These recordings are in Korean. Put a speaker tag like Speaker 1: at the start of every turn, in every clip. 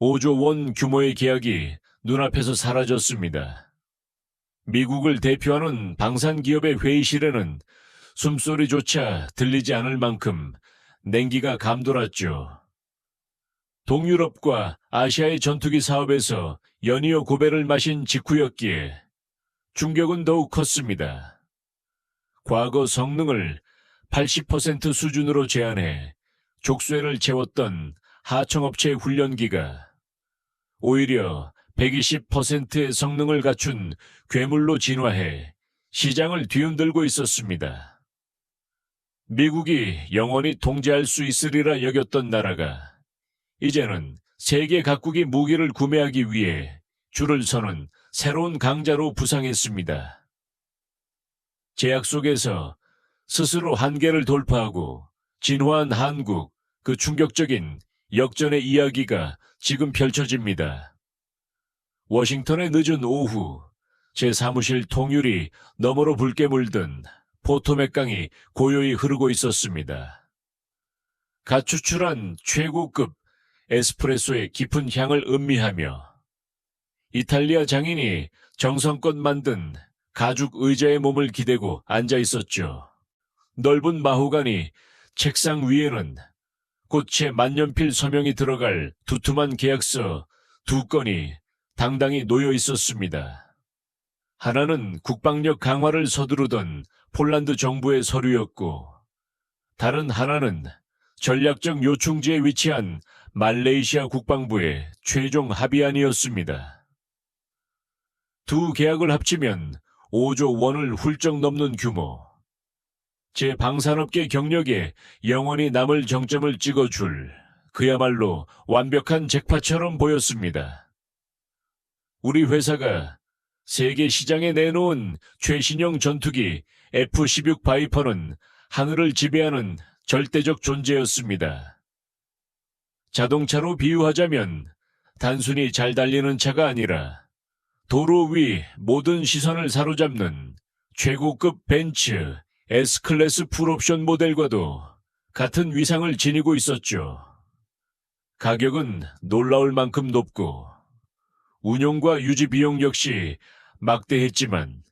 Speaker 1: 5조 원 규모의 계약이 눈앞에서 사라졌습니다. 미국을 대표하는 방산기업의 회의실에는 숨소리조차 들리지 않을 만큼 냉기가 감돌았죠. 동유럽과 아시아의 전투기 사업에서 연이어 고배를 마신 직후였기에 충격은 더욱 컸습니다. 과거 성능을 80% 수준으로 제한해 족쇄를 채웠던 하청업체의 훈련기가 오히려 120%의 성능을 갖춘 괴물로 진화해 시장을 뒤흔들고 있었습니다. 미국이 영원히 통제할 수 있으리라 여겼던 나라가 이제는 세계 각국이 무기를 구매하기 위해 줄을 서는 새로운 강자로 부상했습니다. 제약 속에서 스스로 한계를 돌파하고 진화한 한국, 그 충격적인 역전의 이야기가 지금 펼쳐집니다. 워싱턴의 늦은 오후, 제 사무실 통유리 너머로 붉게 물든 포토맥 강이 고요히 흐르고 있었습니다. 갓 추출한 최고급 에스프레소의 깊은 향을 음미하며 이탈리아 장인이 정성껏 만든 가죽 의자에 몸을 기대고 앉아 있었죠. 넓은 마호가니 책상 위에는 꽃의 만년필 서명이 들어갈 두툼한 계약서 2건이 당당히 놓여 있었습니다. 하나는 국방력 강화를 서두르던 폴란드 정부의 서류였고, 다른 하나는 전략적 요충지에 위치한 말레이시아 국방부의 최종 합의안이었습니다. 두 계약을 합치면 5조 원을 훌쩍 넘는 규모. 제 방산업계 경력에 영원히 남을 정점을 찍어줄 그야말로 완벽한 잭팟처럼 보였습니다. 우리 회사가 세계 시장에 내놓은 최신형 전투기 F-16 바이퍼는 하늘을 지배하는 절대적 존재였습니다. 자동차로 비유하자면 단순히 잘 달리는 차가 아니라 도로 위 모든 시선을 사로잡는 최고급 벤츠 S클래스 풀옵션 모델과도 같은 위상을 지니고 있었죠. 가격은 놀라울 만큼 높고 운용과 유지 비용 역시 막대했지만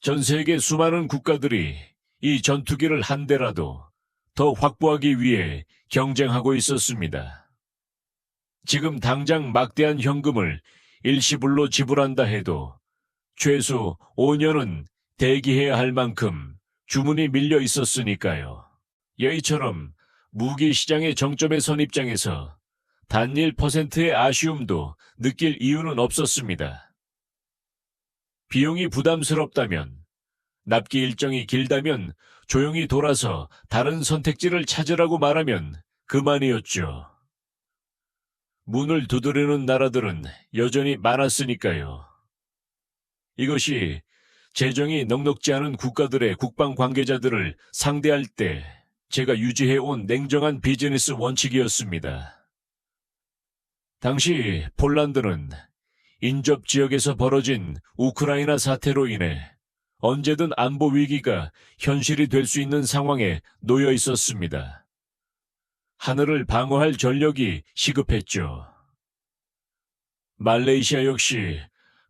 Speaker 1: 전 세계 수많은 국가들이 이 전투기를 한 대라도 더 확보하기 위해 경쟁하고 있었습니다. 지금 당장 막대한 현금을 일시불로 지불한다 해도 최소 5년은 대기해야 할 만큼 주문이 밀려 있었으니까요. 여의처럼 무기 시장의 정점에 선 입장에서 단 1%의 아쉬움도 느낄 이유는 없었습니다. 비용이 부담스럽다면, 납기 일정이 길다면 조용히 돌아서 다른 선택지를 찾으라고 말하면 그만이었죠. 문을 두드리는 나라들은 여전히 많았으니까요. 이것이 재정이 넉넉지 않은 국가들의 국방 관계자들을 상대할 때 제가 유지해온 냉정한 비즈니스 원칙이었습니다. 당시 폴란드는 인접 지역에서 벌어진 우크라이나 사태로 인해 언제든 안보 위기가 현실이 될 수 있는 상황에 놓여 있었습니다. 하늘을 방어할 전력이 시급했죠. 말레이시아 역시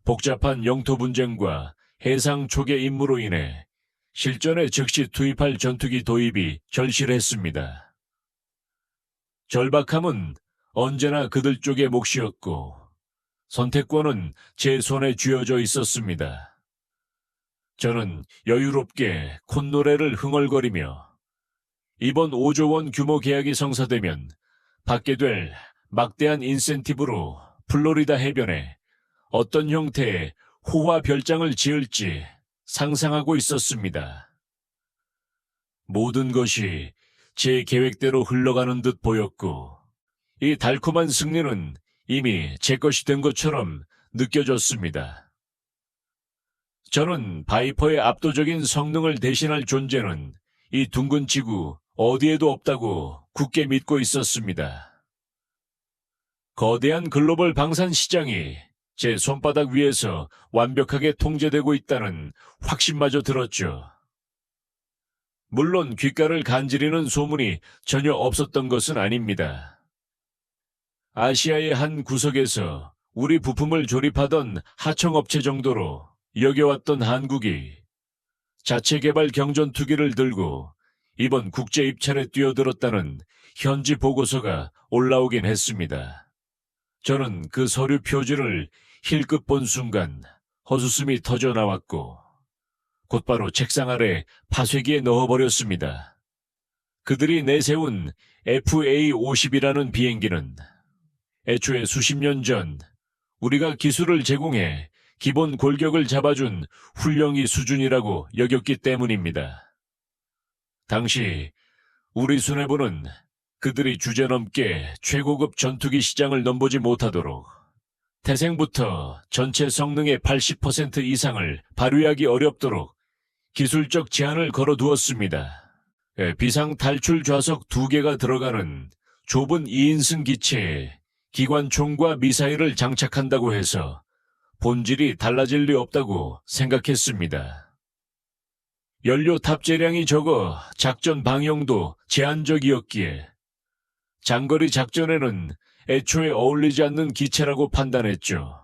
Speaker 1: 복잡한 영토 분쟁과 해상 초계 임무로 인해 실전에 즉시 투입할 전투기 도입이 절실했습니다. 절박함은 언제나 그들 쪽의 몫이었고 선택권은 제 손에 쥐어져 있었습니다. 저는 여유롭게 콧노래를 흥얼거리며 이번 5조 원 규모 계약이 성사되면 받게 될 막대한 인센티브로 플로리다 해변에 어떤 형태의 호화 별장을 지을지 상상하고 있었습니다. 모든 것이 제 계획대로 흘러가는 듯 보였고 이 달콤한 승리는 이미 제 것이 된 것처럼 느껴졌습니다. 저는 바이퍼의 압도적인 성능을 대신할 존재는 이 둥근 지구 어디에도 없다고 굳게 믿고 있었습니다. 거대한 글로벌 방산 시장이 제 손바닥 위에서 완벽하게 통제되고 있다는 확신마저 들었죠. 물론 귓가를 간지리는 소문이 전혀 없었던 것은 아닙니다. 아시아의 한 구석에서 우리 부품을 조립하던 하청업체 정도로 여겨왔던 한국이 자체 개발 경전투기를 들고 이번 국제 입찰에 뛰어들었다는 현지 보고서가 올라오긴 했습니다. 저는 그 서류 표지를 힐끗 본 순간 헛웃음이 터져 나왔고 곧바로 책상 아래 파쇄기에 넣어버렸습니다. 그들이 내세운 FA-50이라는 비행기는 애초에 수십 년 전 우리가 기술을 제공해 기본 골격을 잡아준 훌륭이 수준이라고 여겼기 때문입니다. 당시 우리 수뇌부는 그들이 주제넘게 최고급 전투기 시장을 넘보지 못하도록 태생부터 전체 성능의 80% 이상을 발휘하기 어렵도록 기술적 제한을 걸어두었습니다. 비상 탈출 좌석 2개가 들어가는 좁은 2인승 기체에 기관총과 미사일을 장착한다고 해서 본질이 달라질 리 없다고 생각했습니다. 연료 탑재량이 적어 작전 방향도 제한적이었기에 장거리 작전에는 애초에 어울리지 않는 기체라고 판단했죠.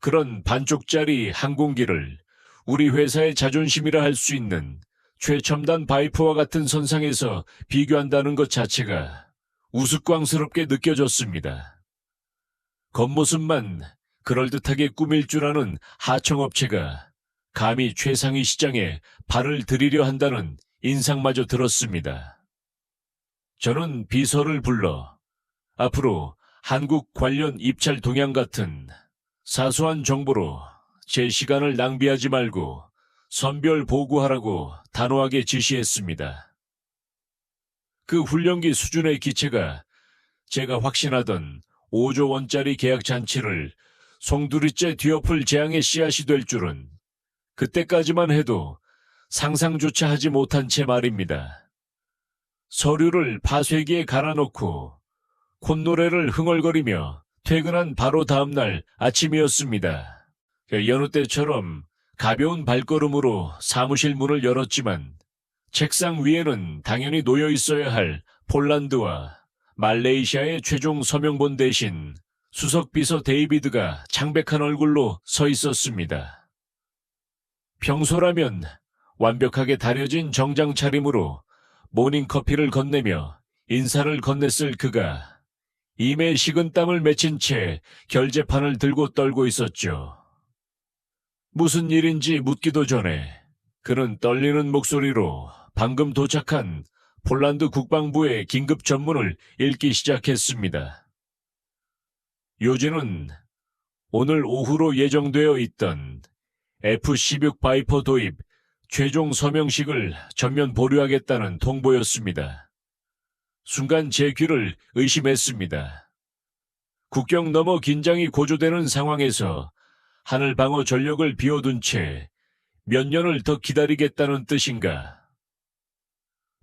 Speaker 1: 그런 반쪽짜리 항공기를 우리 회사의 자존심이라 할 수 있는 최첨단 바이퍼와 같은 선상에서 비교한다는 것 자체가 우스꽝스럽게 느껴졌습니다. 겉모습만 그럴듯하게 꾸밀 줄 아는 하청업체가 감히 최상위 시장에 발을 들이려 한다는 인상마저 들었습니다. 저는 비서를 불러 앞으로 한국 관련 입찰 동향 같은 사소한 정보로 제 시간을 낭비하지 말고 선별 보고하라고 단호하게 지시했습니다. 그 훈련기 수준의 기체가 제가 확신하던 5조 원짜리 계약 잔치를 송두리째 뒤엎을 재앙의 씨앗이 될 줄은 그때까지만 해도 상상조차 하지 못한 채 말입니다. 서류를 파쇄기에 갈아놓고 콧노래를 흥얼거리며 퇴근한 바로 다음 날 아침이었습니다. 여느 때처럼 가벼운 발걸음으로 사무실 문을 열었지만 책상 위에는 당연히 놓여 있어야 할 폴란드와 말레이시아의 최종 서명본 대신 수석 비서 데이비드가 창백한 얼굴로 서 있었습니다. 평소라면 완벽하게 다려진 정장 차림으로 모닝커피를 건네며 인사를 건넸을 그가 임에 식은땀을 맺힌 채 결제판을 들고 떨고 있었죠. 무슨 일인지 묻기도 전에 그는 떨리는 목소리로 방금 도착한 폴란드 국방부의 긴급 전문을 읽기 시작했습니다. 요지는 오늘 오후로 예정되어 있던 F-16 바이퍼 도입 최종 서명식을 전면 보류하겠다는 통보였습니다. 순간 제 귀를 의심했습니다. 국경 너머 긴장이 고조되는 상황에서 하늘방어 전력을 비워둔 채 몇 년을 더 기다리겠다는 뜻인가?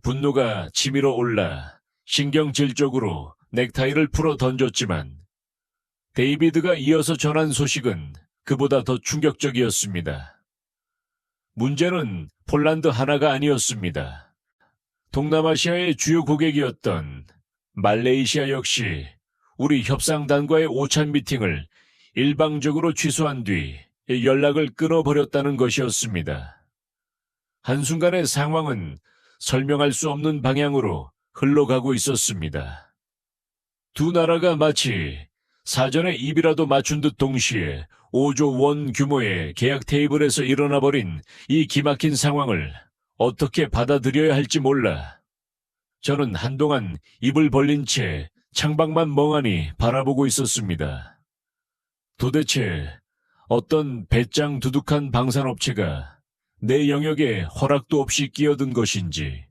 Speaker 1: 분노가 치밀어 올라 신경질적으로 넥타이를 풀어 던졌지만 데이비드가 이어서 전한 소식은 그보다 더 충격적이었습니다. 문제는 폴란드 하나가 아니었습니다. 동남아시아의 주요 고객이었던 말레이시아 역시 우리 협상단과의 오찬 미팅을 일방적으로 취소한 뒤 연락을 끊어버렸다는 것이었습니다. 한순간의 상황은 설명할 수 없는 방향으로 흘러가고 있었습니다. 두 나라가 마치 사전에 입이라도 맞춘 듯 동시에 5조 원 규모의 계약 테이블에서 일어나버린 이 기막힌 상황을 어떻게 받아들여야 할지 몰라 저는 한동안 입을 벌린 채 창밖만 멍하니 바라보고 있었습니다. 도대체 어떤 배짱 두둑한 방산업체가 내 영역에 허락도 없이 끼어든 것인지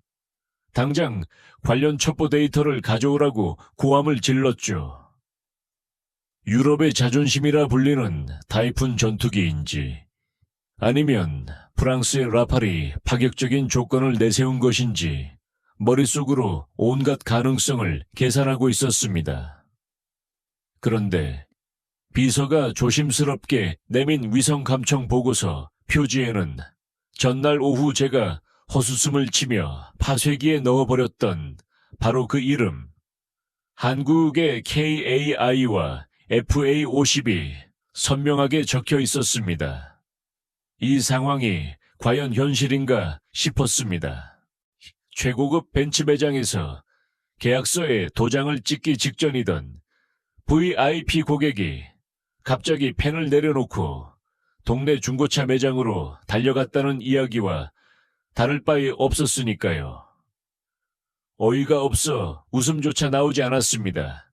Speaker 1: 당장 관련 첩보 데이터를 가져오라고 고함을 질렀죠. 유럽의 자존심이라 불리는 타이푼 전투기인지 아니면 프랑스의 라팔이 파격적인 조건을 내세운 것인지 머릿속으로 온갖 가능성을 계산하고 있었습니다. 그런데 비서가 조심스럽게 내민 위성 감청 보고서 표지에는 전날 오후 제가 헛웃음을 치며 파쇄기에 넣어버렸던 바로 그 이름, 한국의 KAI와 FA50이 선명하게 적혀 있었습니다. 이 상황이 과연 현실인가 싶었습니다. 최고급 벤츠 매장에서 계약서에 도장을 찍기 직전이던 VIP 고객이 갑자기 펜을 내려놓고 동네 중고차 매장으로 달려갔다는 이야기와 다를 바에 없었으니까요. 어이가 없어 웃음조차 나오지 않았습니다.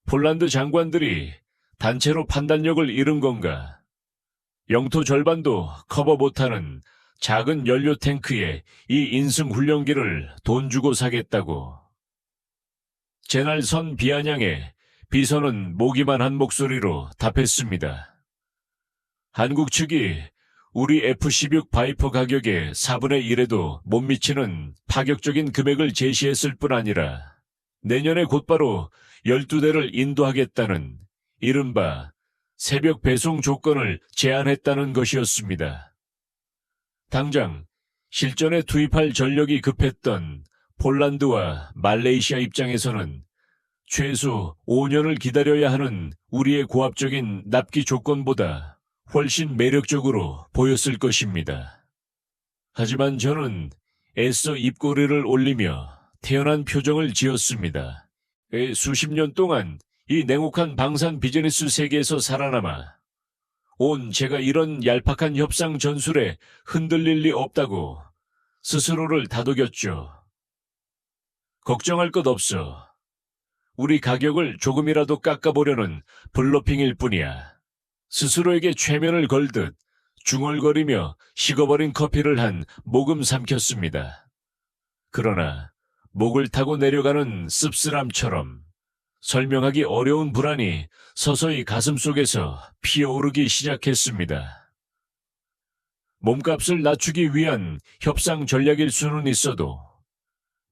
Speaker 1: 폴란드 장관들이 단체로 판단력을 잃은 건가? 영토 절반도 커버 못하는 작은 연료 탱크에 이 인승 훈련기를 돈 주고 사겠다고. 제날 선 비아냥에 비서는 모기만 한 목소리로 답했습니다. 한국 측이 우리 F-16 바이퍼 가격의 4분의 1에도 못 미치는 파격적인 금액을 제시했을 뿐 아니라 내년에 곧바로 12대를 인도하겠다는 이른바 새벽 배송 조건을 제안했다는 것이었습니다. 당장 실전에 투입할 전력이 급했던 폴란드와 말레이시아 입장에서는 최소 5년을 기다려야 하는 우리의 고압적인 납기 조건보다 훨씬 매력적으로 보였을 것입니다. 하지만 저는 애써 입꼬리를 올리며 태연한 표정을 지었습니다. 수십 년 동안 이 냉혹한 방산 비즈니스 세계에서 살아남아 온 제가 이런 얄팍한 협상 전술에 흔들릴 리 없다고 스스로를 다독였죠. 걱정할 것 없어. 우리 가격을 조금이라도 깎아보려는 블러핑일 뿐이야. 스스로에게 최면을 걸듯 중얼거리며 식어버린 커피를 한 모금 삼켰습니다. 그러나 목을 타고 내려가는 씁쓸함처럼 설명하기 어려운 불안이 서서히 가슴속에서 피어오르기 시작했습니다. 몸값을 낮추기 위한 협상 전략일 수는 있어도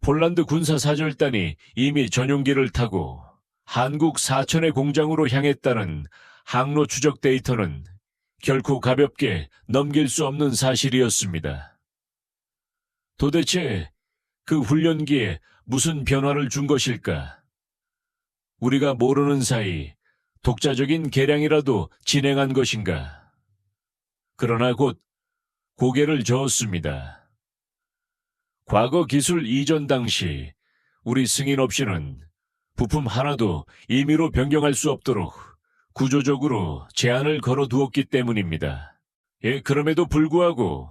Speaker 1: 폴란드 군사사절단이 이미 전용기를 타고 한국 사천의 공장으로 향했다는 항로 추적 데이터는 결코 가볍게 넘길 수 없는 사실이었습니다. 도대체 그 훈련기에 무슨 변화를 준 것일까? 우리가 모르는 사이 독자적인 개량이라도 진행한 것인가? 그러나 곧 고개를 저었습니다. 과거 기술 이전 당시 우리 승인 없이는 부품 하나도 임의로 변경할 수 없도록 구조적으로 제한을 걸어두었기 때문입니다. 그럼에도 불구하고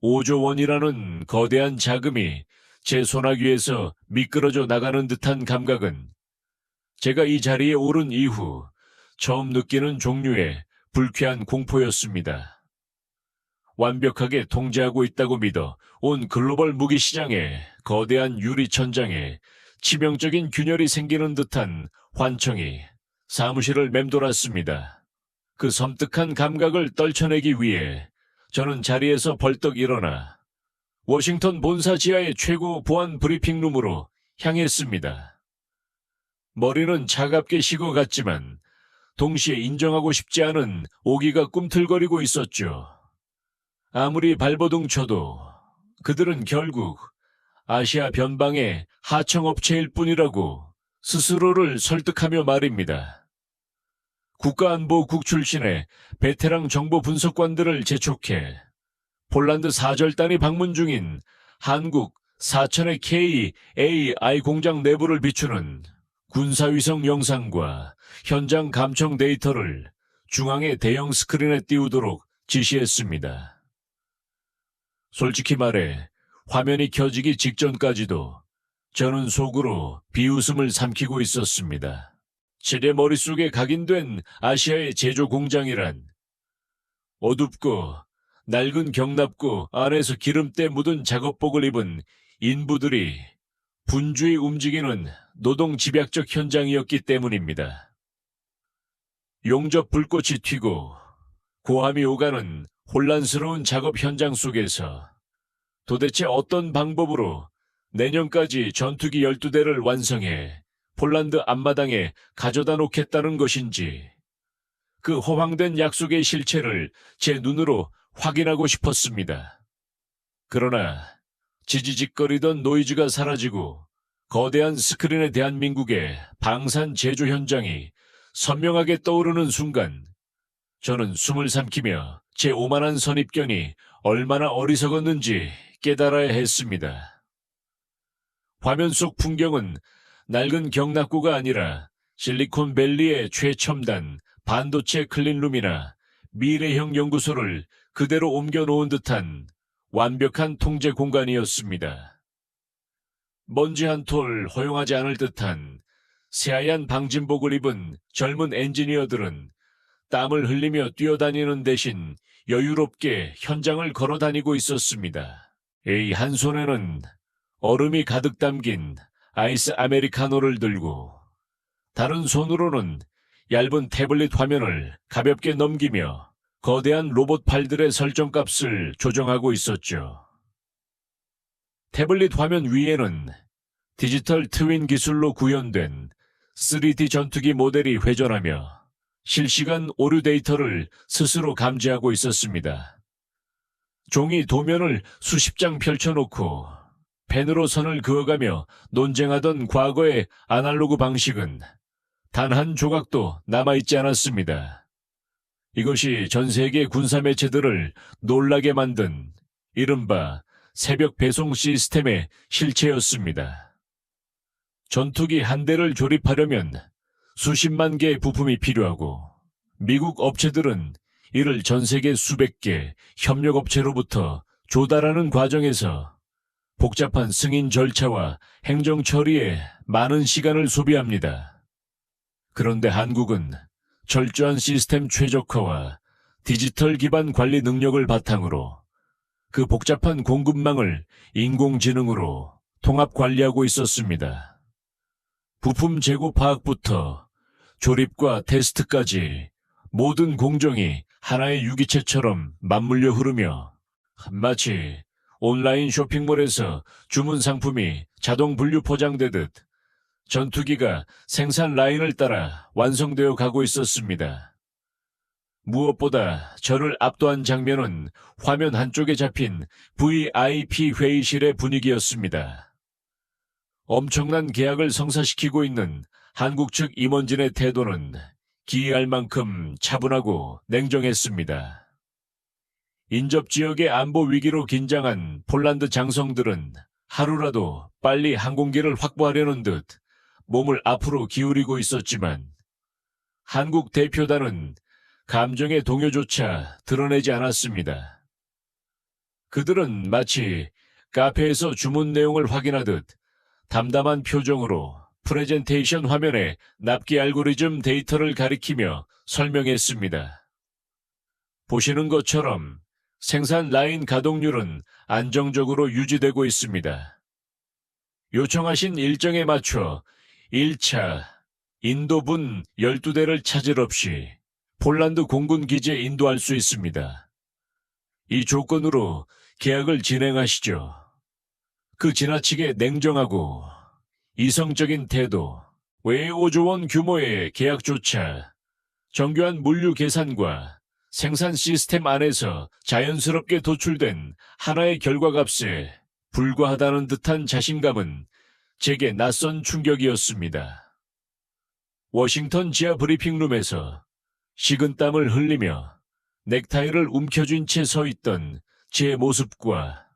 Speaker 1: 5조 원이라는 거대한 자금이 제 손아귀에서 미끄러져 나가는 듯한 감각은 제가 이 자리에 오른 이후 처음 느끼는 종류의 불쾌한 공포였습니다. 완벽하게 통제하고 있다고 믿어 온 글로벌 무기 시장에 거대한 유리천장에 치명적인 균열이 생기는 듯한 환청이 사무실을 맴돌았습니다. 그 섬뜩한 감각을 떨쳐내기 위해 저는 자리에서 벌떡 일어나 워싱턴 본사 지하의 최고 보안 브리핑룸으로 향했습니다. 머리는 차갑게 식어갔지만 동시에 인정하고 싶지 않은 오기가 꿈틀거리고 있었죠. 아무리 발버둥 쳐도 그들은 결국 아시아 변방의 하청업체일 뿐이라고 스스로를 설득하며 말입니다. 국가안보국 출신의 베테랑 정보 분석관들을 재촉해 폴란드 사절단이 방문 중인 한국 사천의 KAI 공장 내부를 비추는 군사위성 영상과 현장 감청 데이터를 중앙의 대형 스크린에 띄우도록 지시했습니다. 솔직히 말해 화면이 켜지기 직전까지도 저는 속으로 비웃음을 삼키고 있었습니다. 제 머릿속에 각인된 아시아의 제조 공장이란 어둡고 낡은 경납고 안에서 기름때 묻은 작업복을 입은 인부들이 분주히 움직이는 노동 집약적 현장이었기 때문입니다. 용접 불꽃이 튀고 고함이 오가는 혼란스러운 작업 현장 속에서 도대체 어떤 방법으로 내년까지 전투기 12대를 완성해 폴란드 앞마당에 가져다 놓겠다는 것인지 그 허황된 약속의 실체를 제 눈으로 확인하고 싶었습니다. 그러나 지지직거리던 노이즈가 사라지고 거대한 스크린에 대한 민국의 방산 제조 현장이 선명하게 떠오르는 순간 저는 숨을 삼키며 제 오만한 선입견이 얼마나 어리석었는지 깨달아야 했습니다. 화면 속 풍경은 낡은 경납고가 아니라 실리콘밸리의 최첨단 반도체 클린룸이나 미래형 연구소를 그대로 옮겨놓은 듯한 완벽한 통제 공간이었습니다. 먼지 한 톨 허용하지 않을 듯한 새하얀 방진복을 입은 젊은 엔지니어들은 땀을 흘리며 뛰어다니는 대신 여유롭게 현장을 걸어 다니고 있었습니다. 한 손에는 얼음이 가득 담긴 아이스 아메리카노를 들고 다른 손으로는 얇은 태블릿 화면을 가볍게 넘기며 거대한 로봇 팔들의 설정값을 조정하고 있었죠. 태블릿 화면 위에는 디지털 트윈 기술로 구현된 3D 전투기 모델이 회전하며 실시간 오류 데이터를 스스로 감지하고 있었습니다. 종이 도면을 수십 장 펼쳐놓고 펜으로 선을 그어가며 논쟁하던 과거의 아날로그 방식은 단 한 조각도 남아있지 않았습니다. 이것이 전 세계 군사 매체들을 놀라게 만든 이른바 새벽 배송 시스템의 실체였습니다. 전투기 한 대를 조립하려면 수십만 개의 부품이 필요하고 미국 업체들은 이를 전 세계 수백 개 협력업체로부터 조달하는 과정에서 복잡한 승인 절차와 행정 처리에 많은 시간을 소비합니다. 그런데 한국은 철저한 시스템 최적화와 디지털 기반 관리 능력을 바탕으로 그 복잡한 공급망을 인공지능으로 통합 관리하고 있었습니다. 부품 재고 파악부터 조립과 테스트까지 모든 공정이 하나의 유기체처럼 맞물려 흐르며 마치 온라인 쇼핑몰에서 주문 상품이 자동 분류 포장되듯 전투기가 생산 라인을 따라 완성되어 가고 있었습니다. 무엇보다 저를 압도한 장면은 화면 한쪽에 잡힌 VIP 회의실의 분위기였습니다. 엄청난 계약을 성사시키고 있는 한국 측 임원진의 태도는 기이할 만큼 차분하고 냉정했습니다. 인접 지역의 안보 위기로 긴장한 폴란드 장성들은 하루라도 빨리 항공기를 확보하려는 듯 몸을 앞으로 기울이고 있었지만 한국 대표단은 감정의 동요조차 드러내지 않았습니다. 그들은 마치 카페에서 주문 내용을 확인하듯 담담한 표정으로 프레젠테이션 화면에 납기 알고리즘 데이터를 가리키며 설명했습니다. 보시는 것처럼 생산 라인 가동률은 안정적으로 유지되고 있습니다. 요청하신 일정에 맞춰 1차 인도분 12대를 차질 없이 폴란드 공군 기지에 인도할 수 있습니다. 이 조건으로 계약을 진행하시죠. 그 지나치게 냉정하고 이성적인 태도, 외 5조 원 규모의 계약조차 정교한 물류 계산과 생산 시스템 안에서 자연스럽게 도출된 하나의 결과값에 불과하다는 듯한 자신감은 제게 낯선 충격이었습니다. 워싱턴 지하 브리핑룸에서 식은땀을 흘리며 넥타이를 움켜쥔 채 서 있던 제 모습과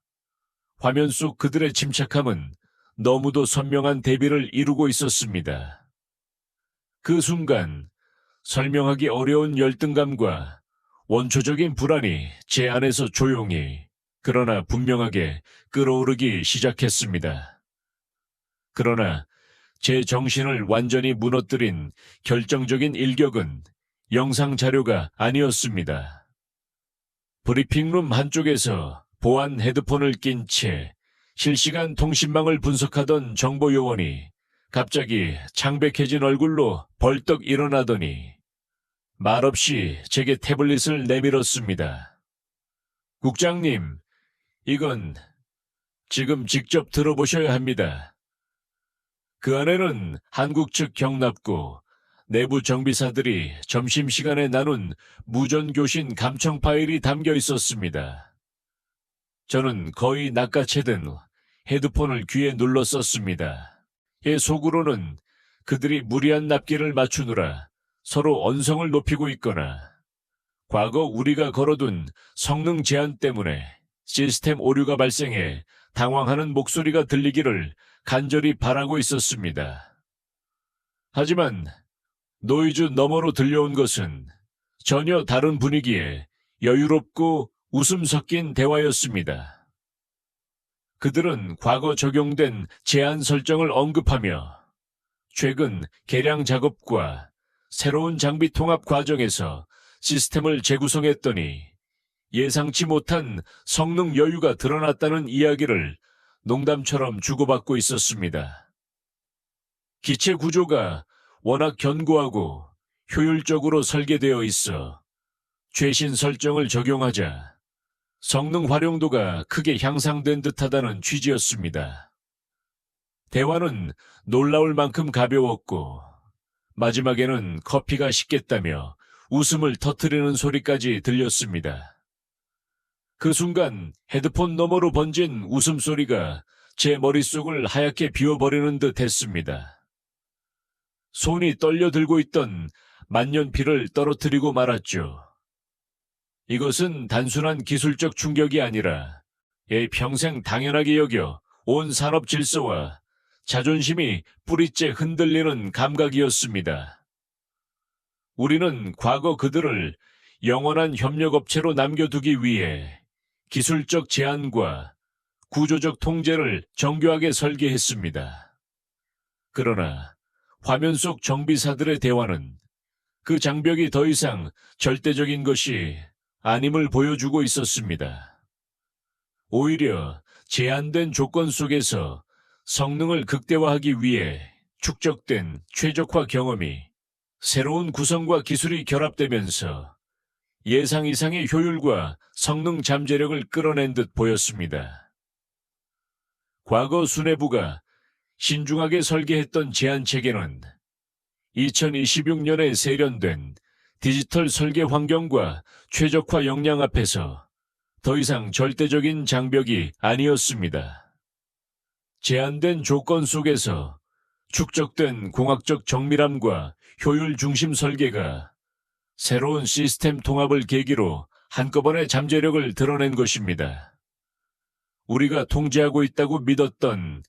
Speaker 1: 화면 속 그들의 침착함은 너무도 선명한 대비를 이루고 있었습니다. 그 순간 설명하기 어려운 열등감과 원초적인 불안이 제 안에서 조용히 그러나 분명하게 끓어오르기 시작했습니다. 그러나 제 정신을 완전히 무너뜨린 결정적인 일격은 영상 자료가 아니었습니다. 브리핑룸 한쪽에서 보안 헤드폰을 낀 채 실시간 통신망을 분석하던 정보요원이 갑자기 창백해진 얼굴로 벌떡 일어나더니 말없이 제게 태블릿을 내밀었습니다. 국장님, 이건 지금 직접 들어보셔야 합니다. 그 안에는 한국 측 경납고 내부 정비사들이 점심시간에 나눈 무전교신 감청 파일이 담겨 있었습니다. 저는 거의 낚아채든 헤드폰을 귀에 눌러 썼습니다. 속으로는 그들이 무리한 납기를 맞추느라 서로 언성을 높이고 있거나 과거 우리가 걸어둔 성능 제한 때문에 시스템 오류가 발생해 당황하는 목소리가 들리기를 간절히 바라고 있었습니다. 하지만 노이즈 너머로 들려온 것은 전혀 다른 분위기에 여유롭고 웃음 섞인 대화였습니다. 그들은 과거 적용된 제한 설정을 언급하며 최근 개량 작업과 새로운 장비 통합 과정에서 시스템을 재구성했더니 예상치 못한 성능 여유가 드러났다는 이야기를 농담처럼 주고받고 있었습니다. 기체 구조가 워낙 견고하고 효율적으로 설계되어 있어 최신 설정을 적용하자 성능 활용도가 크게 향상된 듯하다는 취지였습니다. 대화는 놀라울 만큼 가벼웠고 마지막에는 커피가 식겠다며 웃음을 터뜨리는 소리까지 들렸습니다. 그 순간 헤드폰 너머로 번진 웃음소리가 제 머릿속을 하얗게 비워버리는 듯 했습니다. 손이 떨려 들고 있던 만년필을 떨어뜨리고 말았죠. 이것은 단순한 기술적 충격이 아니라 평생 당연하게 여겨 온 산업 질서와 자존심이 뿌리째 흔들리는 감각이었습니다. 우리는 과거 그들을 영원한 협력업체로 남겨두기 위해 기술적 제한과 구조적 통제를 정교하게 설계했습니다. 그러나 화면 속 정비사들의 대화는 그 장벽이 더 이상 절대적인 것이 아님을 보여주고 있었습니다. 오히려 제한된 조건 속에서 성능을 극대화하기 위해 축적된 최적화 경험이 새로운 구성과 기술이 결합되면서 예상 이상의 효율과 성능 잠재력을 끌어낸 듯 보였습니다. 과거 수뇌부가 신중하게 설계했던 제한 체계는 2026년에 세련된 디지털 설계 환경과 최적화 역량 앞에서 더 이상 절대적인 장벽이 아니었습니다. 제한된 조건 속에서 축적된 공학적 정밀함과 효율 중심 설계가 새로운 시스템 통합을 계기로 한꺼번에 잠재력을 드러낸 것입니다. 우리가 통제하고 있다고 믿었던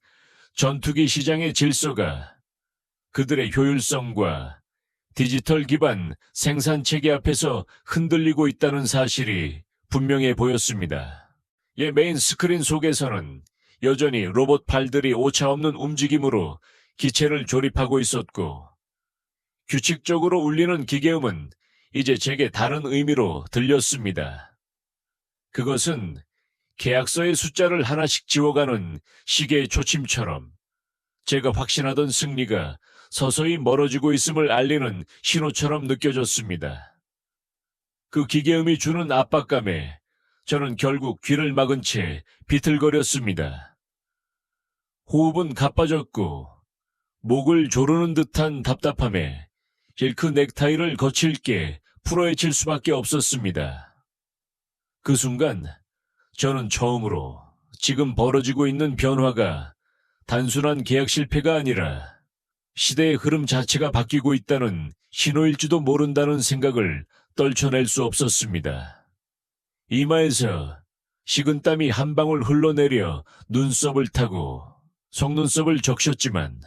Speaker 1: 전투기 시장의 질서가 그들의 효율성과 디지털 기반 생산 체계 앞에서 흔들리고 있다는 사실이 분명해 보였습니다. 메인 스크린 속에서는 여전히 로봇 팔들이 오차없는 움직임으로 기체를 조립하고 있었고 규칙적으로 울리는 기계음은 이제 제게 다른 의미로 들렸습니다. 그것은 계약서의 숫자를 하나씩 지워가는 시계의 초침처럼 제가 확신하던 승리가 서서히 멀어지고 있음을 알리는 신호처럼 느껴졌습니다. 그 기계음이 주는 압박감에 저는 결국 귀를 막은 채 비틀거렸습니다. 호흡은 가빠졌고 목을 조르는 듯한 답답함에 실크 넥타이를 거칠게 풀어헤칠 수밖에 없었습니다. 그 순간 저는 처음으로 지금 벌어지고 있는 변화가 단순한 계약 실패가 아니라 시대의 흐름 자체가 바뀌고 있다는 신호일지도 모른다는 생각을 떨쳐낼 수 없었습니다. 이마에서 식은땀이 한 방울 흘러내려 눈썹을 타고 속눈썹을 적셨지만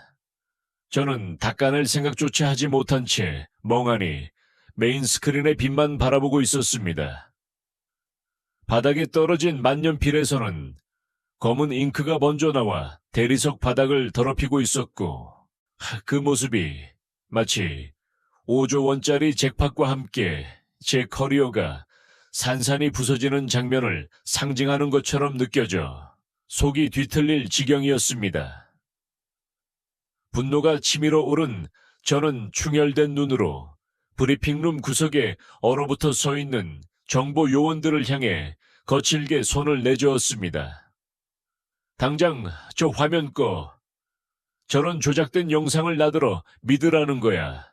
Speaker 1: 저는 닦아낼 생각조차 하지 못한 채 멍하니 메인 스크린의 빛만 바라보고 있었습니다. 바닥에 떨어진 만년필에서는 검은 잉크가 먼저 나와 대리석 바닥을 더럽히고 있었고 그 모습이 마치 5조 원짜리 잭팟과 함께 제 커리어가 산산이 부서지는 장면을 상징하는 것처럼 느껴져 속이 뒤틀릴 지경이었습니다. 분노가 치밀어 오른 저는 충혈된 눈으로 브리핑룸 구석에 얼어붙어 서 있는 정보 요원들을 향해 거칠게 손을 내저었습니다. 당장 저 화면 꺼. 저런 조작된 영상을 나들어 믿으라는 거야.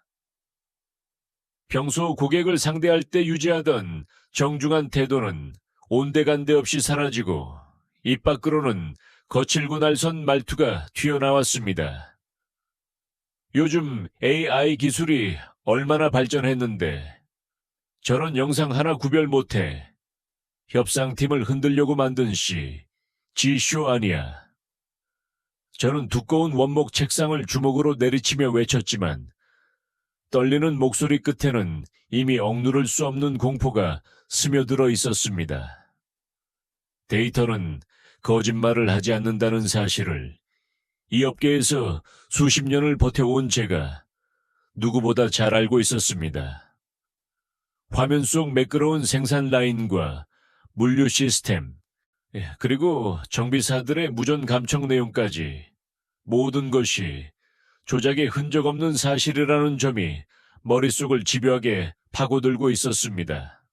Speaker 1: 평소 고객을 상대할 때 유지하던 정중한 태도는 온데간데 없이 사라지고 입 밖으로는 거칠고 날선 말투가 튀어나왔습니다. 요즘 AI 기술이 얼마나 발전했는데 저런 영상 하나 구별 못해. 협상팀을 흔들려고 만든 지쇼 아니야. 저는 두꺼운 원목 책상을 주먹으로 내리치며 외쳤지만 떨리는 목소리 끝에는 이미 억누를 수 없는 공포가 스며들어 있었습니다. 데이터는 거짓말을 하지 않는다는 사실을 이 업계에서 수십 년을 버텨온 제가 누구보다 잘 알고 있었습니다. 화면 속 매끄러운 생산 라인과 물류 시스템, 그리고 정비사들의 무전 감청 내용까지 모든 것이 조작의 흔적 없는 사실이라는 점이 머릿속을 집요하게 파고들고 있었습니다.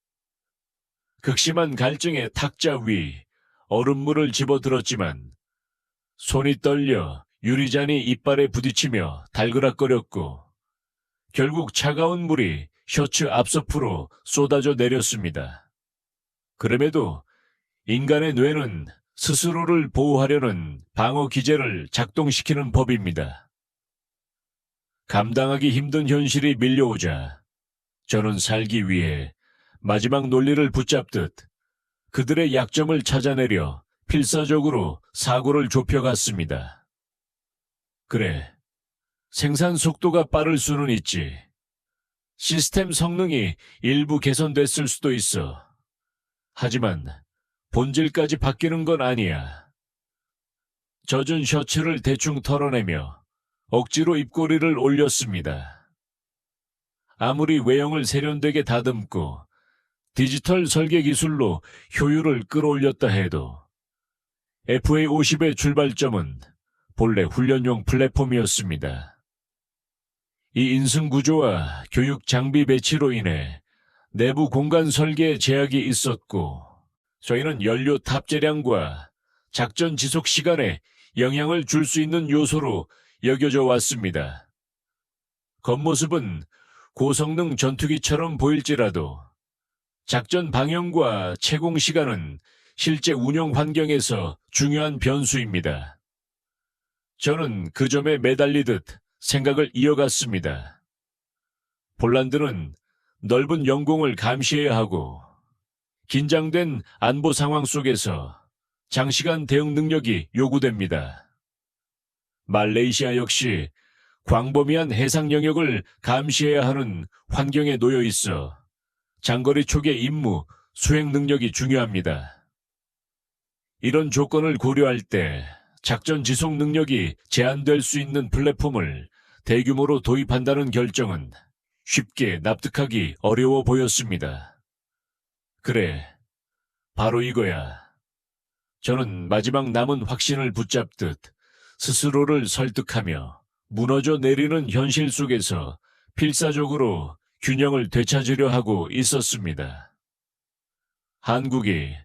Speaker 1: 극심한 갈증에 탁자 위 얼음물을 집어들었지만 손이 떨려 유리잔이 이빨에 부딪히며 달그락거렸고 결국 차가운 물이 셔츠 앞서프로 쏟아져 내렸습니다. 그럼에도 인간의 뇌는 스스로를 보호하려는 방어 기제를 작동시키는 법입니다. 감당하기 힘든 현실이 밀려오자 저는 살기 위해 마지막 논리를 붙잡듯 그들의 약점을 찾아내려 필사적으로 사고를 좁혀갔습니다. 그래, 생산 속도가 빠를 수는 있지. 시스템 성능이 일부 개선됐을 수도 있어. 하지만 본질까지 바뀌는 건 아니야. 젖은 셔츠를 대충 털어내며 억지로 입꼬리를 올렸습니다. 아무리 외형을 세련되게 다듬고 디지털 설계 기술로 효율을 끌어올렸다 해도 FA50의 출발점은 본래 훈련용 플랫폼이었습니다. 이 인승 구조와 교육 장비 배치로 인해 내부 공간 설계에 제약이 있었고 저희는 연료 탑재량과 작전 지속 시간에 영향을 줄 수 있는 요소로 여겨져 왔습니다. 겉모습은 고성능 전투기처럼 보일지라도 작전 방향과 채공 시간은 실제 운영 환경에서 중요한 변수입니다. 저는 그 점에 매달리듯 생각을 이어갔습니다. 폴란드는 넓은 영공을 감시해야 하고 긴장된 안보 상황 속에서 장시간 대응 능력이 요구됩니다. 말레이시아 역시 광범위한 해상 영역을 감시해야 하는 환경에 놓여 있어 장거리 초계 임무 수행 능력이 중요합니다. 이런 조건을 고려할 때 작전 지속 능력이 제한될 수 있는 플랫폼을 대규모로 도입한다는 결정은 쉽게 납득하기 어려워 보였습니다. 그래, 바로 이거야. 저는 마지막 남은 확신을 붙잡듯 스스로를 설득하며 무너져 내리는 현실 속에서 필사적으로 균형을 되찾으려 하고 있었습니다. 한국이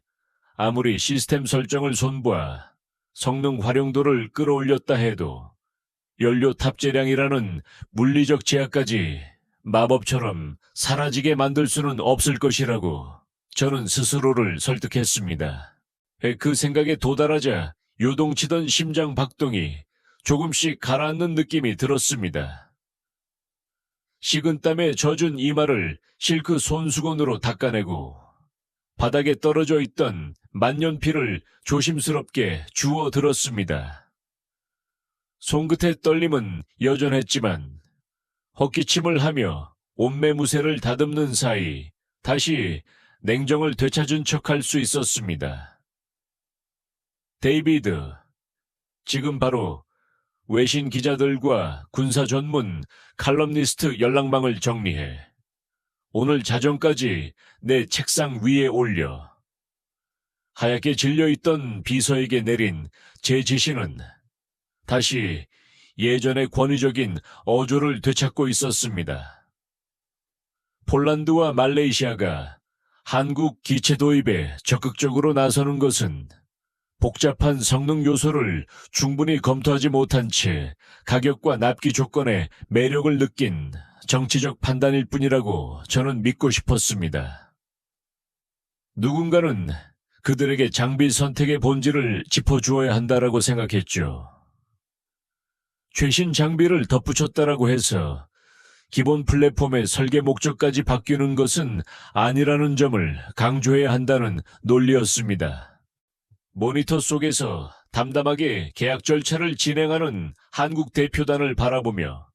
Speaker 1: 아무리 시스템 설정을 손봐 성능 활용도를 끌어올렸다 해도 연료 탑재량이라는 물리적 제약까지 마법처럼 사라지게 만들 수는 없을 것이라고 저는 스스로를 설득했습니다. 그 생각에 도달하자 요동치던 심장 박동이 조금씩 가라앉는 느낌이 들었습니다. 식은땀에 젖은 이마를 실크 손수건으로 닦아내고 바닥에 떨어져 있던 만년필을 조심스럽게 주워 들었습니다. 손끝의 떨림은 여전했지만 헛기침을 하며 옷매무새를 다듬는 사이 다시 냉정을 되찾은 척할 수 있었습니다. 데이비드, 지금 바로 외신 기자들과 군사 전문 칼럼니스트 연락망을 정리해. 오늘 자정까지 내 책상 위에 올려. 하얗게 질려있던 비서에게 내린 제 지시는 다시 예전의 권위적인 어조를 되찾고 있었습니다. 폴란드와 말레이시아가 한국 기체 도입에 적극적으로 나서는 것은 복잡한 성능 요소를 충분히 검토하지 못한 채 가격과 납기 조건에 매력을 느낀 정치적 판단일 뿐이라고 저는 믿고 싶었습니다. 누군가는 그들에게 장비 선택의 본질을 짚어주어야 한다라고 생각했죠. 최신 장비를 덧붙였다라고 해서 기본 플랫폼의 설계 목적까지 바뀌는 것은 아니라는 점을 강조해야 한다는 논리였습니다. 모니터 속에서 담담하게 계약 절차를 진행하는 한국 대표단을 바라보며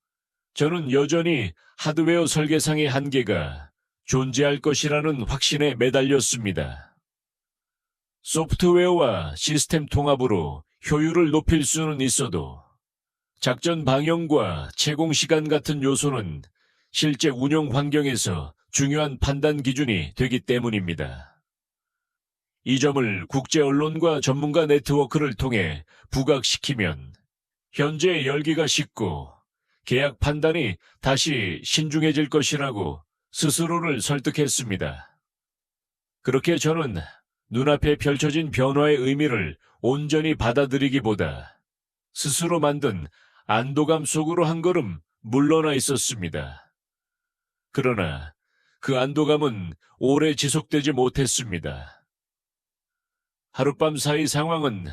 Speaker 1: 저는 여전히 하드웨어 설계상의 한계가 존재할 것이라는 확신에 매달렸습니다. 소프트웨어와 시스템 통합으로 효율을 높일 수는 있어도 작전 방향과 채공 시간 같은 요소는 실제 운영 환경에서 중요한 판단 기준이 되기 때문입니다. 이 점을 국제 언론과 전문가 네트워크를 통해 부각시키면 현재 열기가 식고 계약 판단이 다시 신중해질 것이라고 스스로를 설득했습니다. 그렇게 저는 눈앞에 펼쳐진 변화의 의미를 온전히 받아들이기보다 스스로 만든 안도감 속으로 한 걸음 물러나 있었습니다. 그러나 그 안도감은 오래 지속되지 못했습니다. 하룻밤 사이 상황은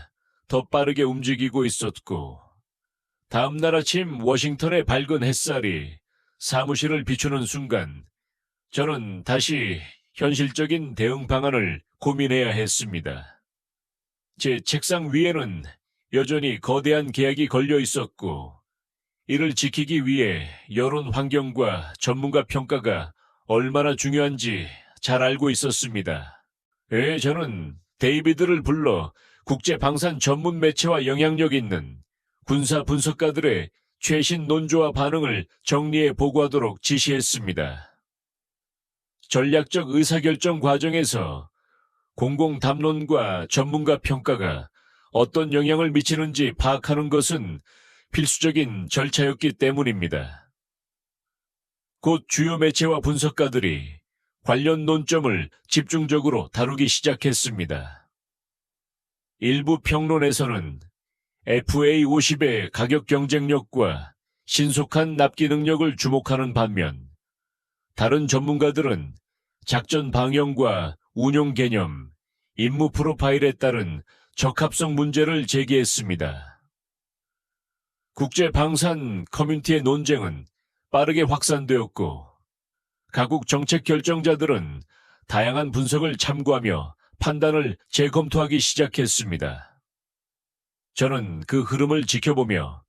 Speaker 1: 더 빠르게 움직이고 있었고 다음 날 아침 워싱턴의 밝은 햇살이 사무실을 비추는 순간 저는 다시 현실적인 대응 방안을 고민해야 했습니다. 제 책상 위에는 여전히 거대한 계약이 걸려 있었고 이를 지키기 위해 여론 환경과 전문가 평가가 얼마나 중요한지 잘 알고 있었습니다. 저는 데이비드를 불러 국제 방산 전문 매체와 영향력 있는 군사 분석가들의 최신 논조와 반응을 정리해 보고하도록 지시했습니다. 전략적 의사결정 과정에서 공공 담론과 전문가 평가가 어떤 영향을 미치는지 파악하는 것은 필수적인 절차였기 때문입니다. 곧 주요 매체와 분석가들이 관련 논점을 집중적으로 다루기 시작했습니다. 일부 평론에서는 FA50의 가격 경쟁력과 신속한 납기 능력을 주목하는 반면 다른 전문가들은 작전 방향과 운용 개념, 임무 프로파일에 따른 적합성 문제를 제기했습니다. 국제 방산 커뮤니티의 논쟁은 빠르게 확산되었고 각국 정책 결정자들은 다양한 분석을 참고하며 판단을 재검토하기 시작했습니다. 저는 그 흐름을 지켜보며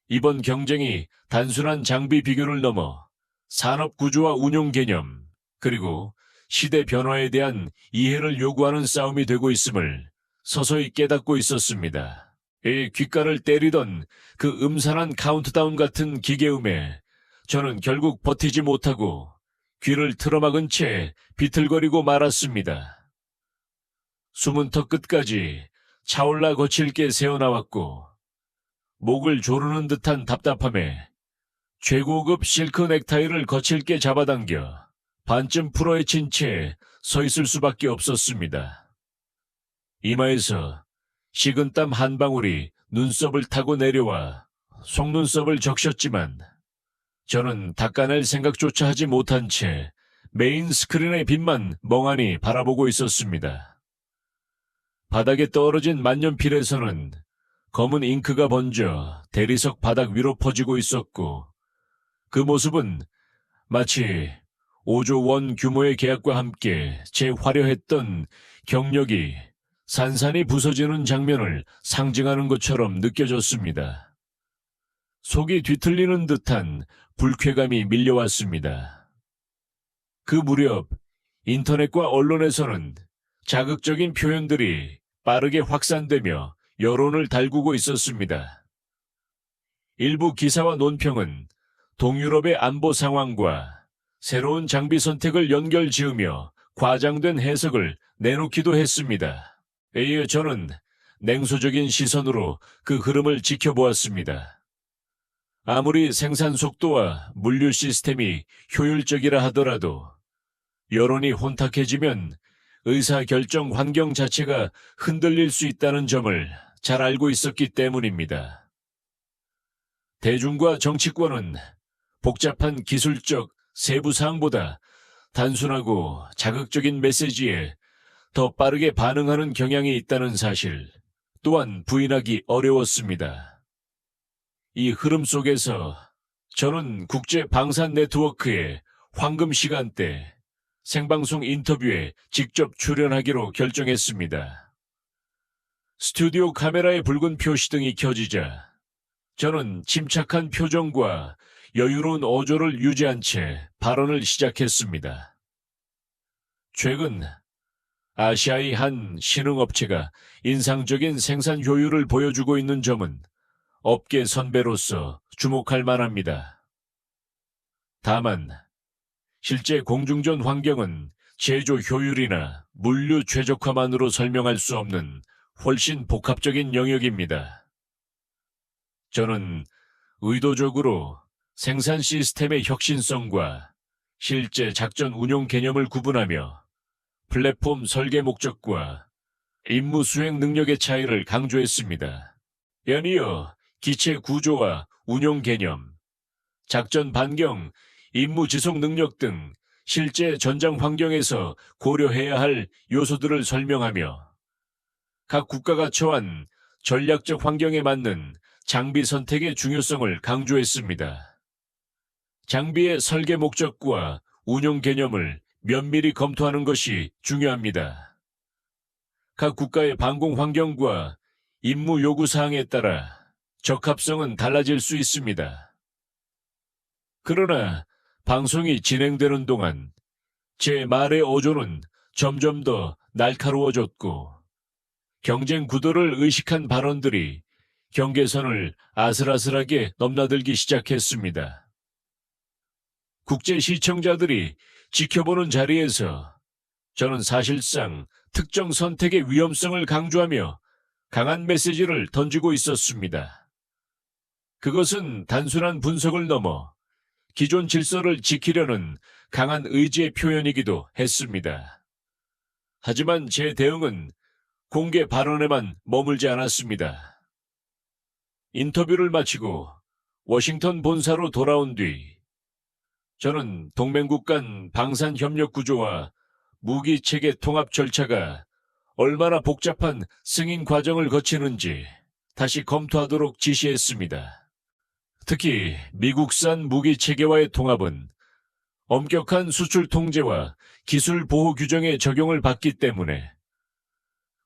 Speaker 1: 이번 경쟁이 단순한 장비 비교를 넘어 산업 구조와 운용 개념, 그리고 시대 변화에 대한 이해를 요구하는 싸움이 되고 있음을 서서히 깨닫고 있었습니다. 귓가를 때리던 그 음산한 카운트다운 같은 기계음에 저는 결국 버티지 못하고 귀를 틀어막은 채 비틀거리고 말았습니다. 숨은 턱 끝까지 차올라 거칠게 새어나왔고 목을 조르는 듯한 답답함에 최고급 실크 넥타이를 거칠게 잡아당겨 반쯤 풀어헤친 채 서 있을 수밖에 없었습니다. 이마에서 식은땀 한 방울이 눈썹을 타고 내려와 속눈썹을 적셨지만 저는 닦아낼 생각조차 하지 못한 채 메인 스크린의 빛만 멍하니 바라보고 있었습니다. 바닥에 떨어진 만년필에서는 검은 잉크가 번져 대리석 바닥 위로 퍼지고 있었고 그 모습은 마치 5조 원 규모의 계약과 함께 재화려했던 경력이 산산이 부서지는 장면을 상징하는 것처럼 느껴졌습니다. 속이 뒤틀리는 듯한 불쾌감이 밀려왔습니다. 그 무렵 인터넷과 언론에서는 자극적인 표현들이 빠르게 확산되며 여론을 달구고 있었습니다. 일부 기사와 논평은 동유럽의 안보 상황과 새로운 장비 선택을 연결지으며 과장된 해석을 내놓기도 했습니다. 이에 저는 냉소적인 시선으로 그 흐름을 지켜보았습니다. 아무리 생산 속도와 물류 시스템이 효율적이라 하더라도 여론이 혼탁해지면 의사결정 환경 자체가 흔들릴 수 있다는 점을 잘 알고 있었기 때문입니다. 대중과 정치권은 복잡한 기술적 세부 사항보다 단순하고 자극적인 메시지에 더 빠르게 반응하는 경향이 있다는 사실 또한 부인하기 어려웠습니다. 이 흐름 속에서 저는 국제 방산 네트워크의 황금 시간대 생방송 인터뷰에 직접 출연하기로 결정했습니다. 스튜디오 카메라의 붉은 표시등이 켜지자 저는 침착한 표정과 여유로운 어조를 유지한 채 발언을 시작했습니다. 최근 아시아의 한 신흥업체가 인상적인 생산 효율을 보여주고 있는 점은 업계 선배로서 주목할 만합니다. 다만 실제 공중전 환경은 제조 효율이나 물류 최적화만으로 설명할 수 없는 훨씬 복합적인 영역입니다. 저는 의도적으로 생산 시스템의 혁신성과 실제 작전 운용 개념을 구분하며 플랫폼 설계 목적과 임무 수행 능력의 차이를 강조했습니다. 연이어 기체 구조와 운용 개념, 작전 반경, 임무 지속 능력 등 실제 전장 환경에서 고려해야 할 요소들을 설명하며 각 국가가 처한 전략적 환경에 맞는 장비 선택의 중요성을 강조했습니다. 장비의 설계 목적과 운용 개념을 면밀히 검토하는 것이 중요합니다. 각 국가의 방공 환경과 임무 요구 사항에 따라 적합성은 달라질 수 있습니다. 그러나 방송이 진행되는 동안 제 말의 어조는 점점 더 날카로워졌고 경쟁 구도를 의식한 발언들이 경계선을 아슬아슬하게 넘나들기 시작했습니다. 국제 시청자들이 지켜보는 자리에서 저는 사실상 특정 선택의 위험성을 강조하며 강한 메시지를 던지고 있었습니다. 그것은 단순한 분석을 넘어 기존 질서를 지키려는 강한 의지의 표현이기도 했습니다. 하지만 제 대응은 공개 발언에만 머물지 않았습니다. 인터뷰를 마치고 워싱턴 본사로 돌아온 뒤 저는 동맹국 간 방산 협력 구조와 무기 체계 통합 절차가 얼마나 복잡한 승인 과정을 거치는지 다시 검토하도록 지시했습니다. 특히 미국산 무기 체계와의 통합은 엄격한 수출 통제와 기술 보호 규정의 적용을 받기 때문에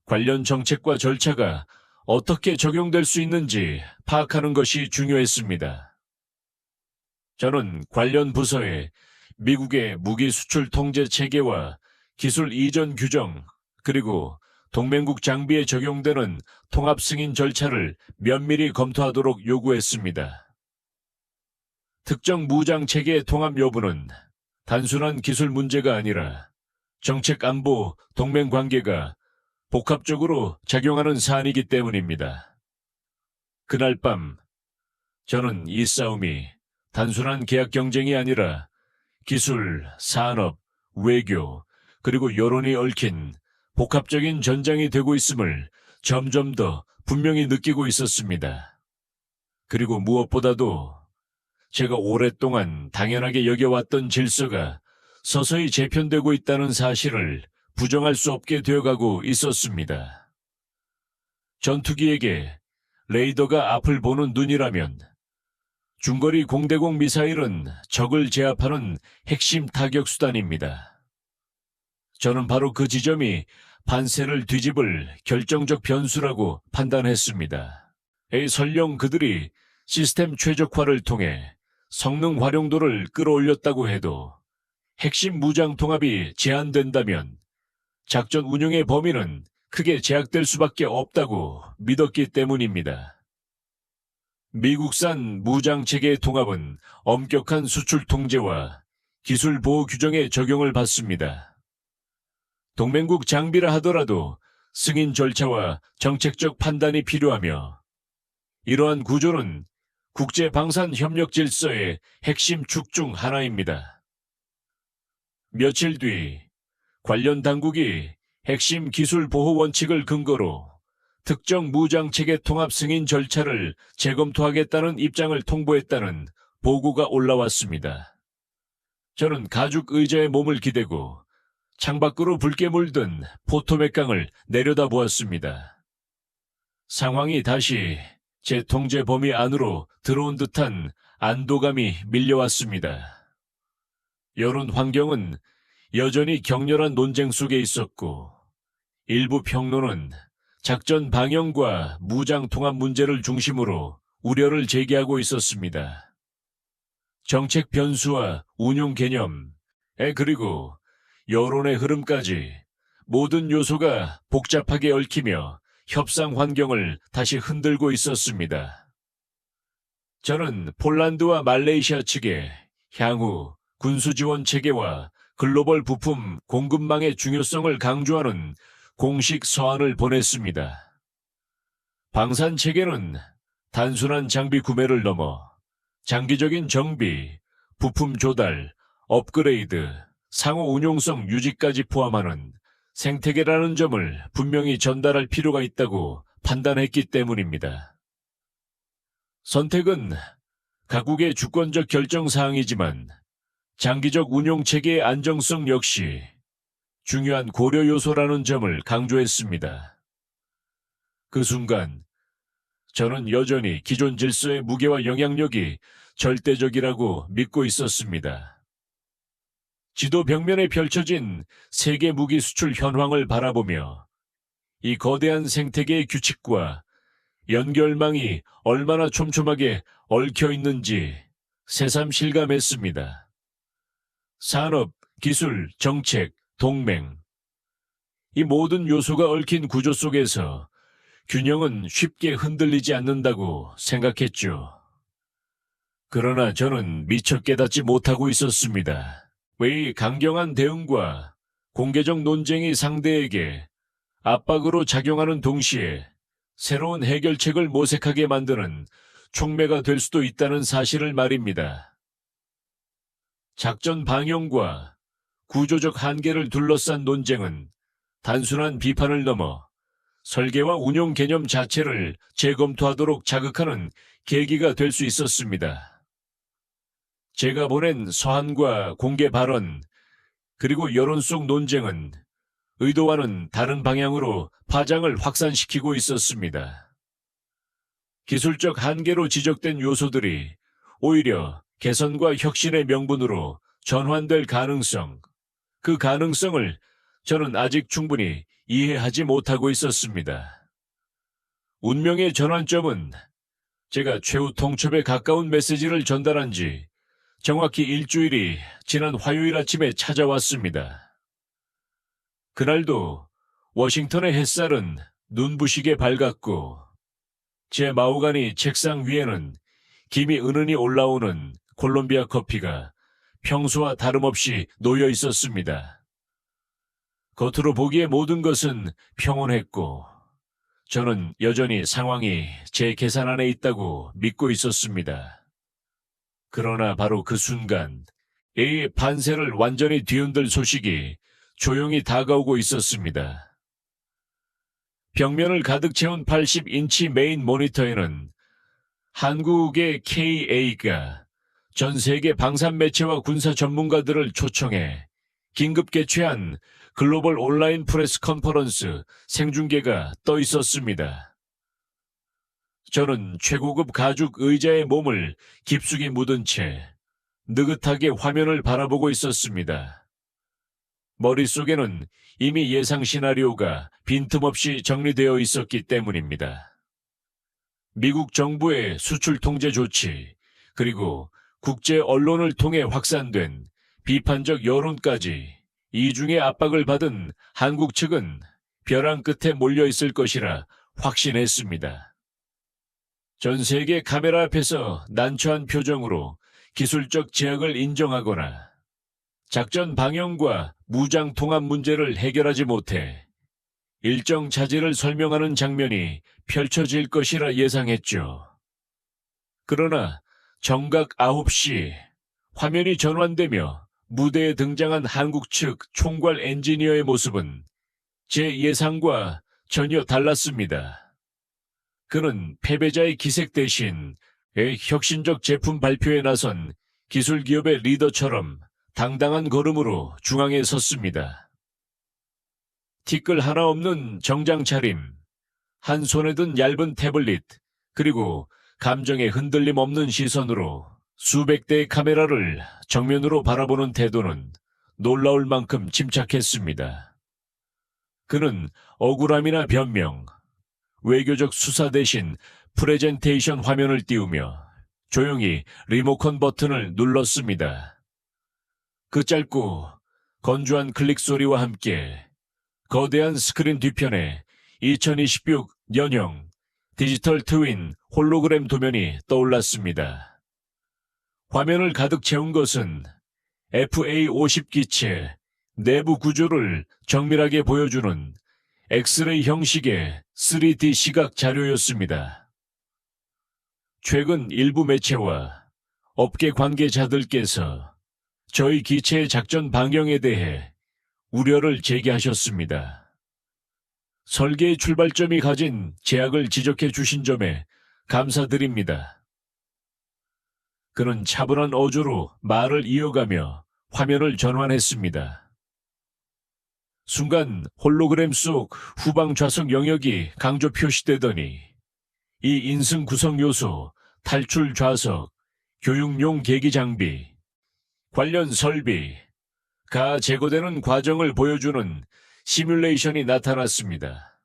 Speaker 1: 관련 정책과 절차가 어떻게 적용될 수 있는지 파악하는 것이 중요했습니다. 저는 관련 부서에 미국의 무기 수출 통제 체계와 기술 이전 규정, 그리고 동맹국 장비에 적용되는 통합 승인 절차를 면밀히 검토하도록 요구했습니다. 특정 무장 체계의 통합 여부는 단순한 기술 문제가 아니라 정책 안보, 동맹 관계가 복합적으로 작용하는 사안이기 때문입니다. 그날 밤 저는 이 싸움이 단순한 계약 경쟁이 아니라 기술, 산업, 외교, 그리고 여론이 얽힌 복합적인 전장이 되고 있음을 점점 더 분명히 느끼고 있었습니다. 그리고 무엇보다도 제가 오랫동안 당연하게 여겨왔던 질서가 서서히 재편되고 있다는 사실을 부정할 수 없게 되어가고 있었습니다. 전투기에게 레이더가 앞을 보는 눈이라면 중거리 공대공 미사일은 적을 제압하는 핵심 타격 수단입니다. 저는 바로 그 지점이 판세를 뒤집을 결정적 변수라고 판단했습니다. 설령 그들이 시스템 최적화를 통해 성능 활용도를 끌어올렸다고 해도 핵심 무장 통합이 제한된다면 작전 운용의 범위는 크게 제약될 수밖에 없다고 믿었기 때문입니다. 미국산 무장 체계의 통합은 엄격한 수출 통제와 기술 보호 규정의 적용을 받습니다. 동맹국 장비라 하더라도 승인 절차와 정책적 판단이 필요하며 이러한 구조는 국제 방산 협력 질서의 핵심 축 중 하나입니다. 며칠 뒤 관련 당국이 핵심 기술 보호 원칙을 근거로 특정 무장 체계 통합 승인 절차를 재검토하겠다는 입장을 통보했다는 보고가 올라왔습니다. 저는 가죽 의자에 몸을 기대고 창밖으로 붉게 물든 포토맥강을 내려다보았습니다. 상황이 다시 제 통제 범위 안으로 들어온 듯한 안도감이 밀려왔습니다. 여론 환경은 여전히 격렬한 논쟁 속에 있었고, 일부 평론은 작전 방향과 무장 통합 문제를 중심으로 우려를 제기하고 있었습니다. 정책 변수와 운용 개념, 그리고 여론의 흐름까지 모든 요소가 복잡하게 얽히며 협상 환경을 다시 흔들고 있었습니다. 저는 폴란드와 말레이시아 측에 향후 군수 지원 체계와 글로벌 부품 공급망의 중요성을 강조하는 공식 서한을 보냈습니다. 방산 체계는 단순한 장비 구매를 넘어 장기적인 정비, 부품 조달, 업그레이드, 상호 운용성 유지까지 포함하는 생태계라는 점을 분명히 전달할 필요가 있다고 판단했기 때문입니다. 선택은 각국의 주권적 결정 사항이지만 장기적 운용 체계의 안정성 역시 중요한 고려 요소라는 점을 강조했습니다. 그 순간 저는 여전히 기존 질서의 무게와 영향력이 절대적이라고 믿고 있었습니다. 지도 벽면에 펼쳐진 세계 무기 수출 현황을 바라보며 이 거대한 생태계의 규칙과 연결망이 얼마나 촘촘하게 얽혀 있는지 새삼 실감했습니다. 산업, 기술, 정책, 동맹. 이 모든 요소가 얽힌 구조 속에서 균형은 쉽게 흔들리지 않는다고 생각했죠. 그러나 저는 미처 깨닫지 못하고 있었습니다. 왜 이 강경한 대응과 공개적 논쟁이 상대에게 압박으로 작용하는 동시에 새로운 해결책을 모색하게 만드는 촉매가 될 수도 있다는 사실을 말입니다. 작전 방향과 구조적 한계를 둘러싼 논쟁은 단순한 비판을 넘어 설계와 운용 개념 자체를 재검토하도록 자극하는 계기가 될 수 있었습니다. 제가 보낸 서한과 공개 발언, 그리고 여론 속 논쟁은 의도와는 다른 방향으로 파장을 확산시키고 있었습니다. 기술적 한계로 지적된 요소들이 오히려 개선과 혁신의 명분으로 전환될 가능성, 그 가능성을 저는 아직 충분히 이해하지 못하고 있었습니다. 운명의 전환점은 제가 최후 통첩에 가까운 메시지를 전달한 지 정확히 일주일이 지난 화요일 아침에 찾아왔습니다. 그날도 워싱턴의 햇살은 눈부시게 밝았고 제 마호가니 책상 위에는 김이 은은히 올라오는 콜롬비아 커피가 평소와 다름없이 놓여 있었습니다. 겉으로 보기에 모든 것은 평온했고 저는 여전히 상황이 제 계산 안에 있다고 믿고 있었습니다. 그러나 바로 그 순간 A의 판세를 완전히 뒤흔들 소식이 조용히 다가오고 있었습니다. 벽면을 가득 채운 80인치 메인 모니터에는 한국의 KA가 전 세계 방산 매체와 군사 전문가들을 초청해 긴급 개최한 글로벌 온라인 프레스 컨퍼런스 생중계가 떠 있었습니다. 저는 최고급 가죽 의자에 몸을 깊숙이 묻은 채 느긋하게 화면을 바라보고 있었습니다. 머릿속에는 이미 예상 시나리오가 빈틈없이 정리되어 있었기 때문입니다. 미국 정부의 수출 통제 조치, 그리고 국제 언론을 통해 확산된 비판적 여론까지 이중의 압박을 받은 한국 측은 벼랑 끝에 몰려 있을 것이라 확신했습니다. 전 세계 카메라 앞에서 난처한 표정으로 기술적 제약을 인정하거나 작전 방향과 무장 통합 문제를 해결하지 못해 일정 차질을 설명하는 장면이 펼쳐질 것이라 예상했죠. 그러나 정각 9시 화면이 전환되며 무대에 등장한 한국 측 총괄 엔지니어의 모습은 제 예상과 전혀 달랐습니다. 그는 패배자의 기색 대신 혁신적 제품 발표에 나선 기술 기업의 리더처럼 당당한 걸음으로 중앙에 섰습니다. 티끌 하나 없는 정장 차림, 한 손에 든 얇은 태블릿, 그리고 감정에 흔들림 없는 시선으로 수백 대의 카메라를 정면으로 바라보는 태도는 놀라울 만큼 침착했습니다. 그는 억울함이나 변명, 외교적 수사 대신 프레젠테이션 화면을 띄우며 조용히 리모컨 버튼을 눌렀습니다. 그 짧고 건조한 클릭 소리와 함께 거대한 스크린 뒤편에 2026 년형 디지털 트윈 홀로그램 도면이 떠올랐습니다. 화면을 가득 채운 것은 FA50 기체 내부 구조를 정밀하게 보여주는 엑스레이 형식의 3D 시각 자료였습니다. 최근 일부 매체와 업계 관계자들께서 저희 기체의 작전 방향에 대해 우려를 제기하셨습니다. 설계의 출발점이 가진 제약을 지적해 주신 점에 감사드립니다. 그는 차분한 어조로 말을 이어가며 화면을 전환했습니다. 순간 홀로그램 속 후방 좌석 영역이 강조 표시되더니 이 인승 구성 요소, 탈출 좌석, 교육용 계기 장비, 관련 설비가 제거되는 과정을 보여주는 시뮬레이션이 나타났습니다.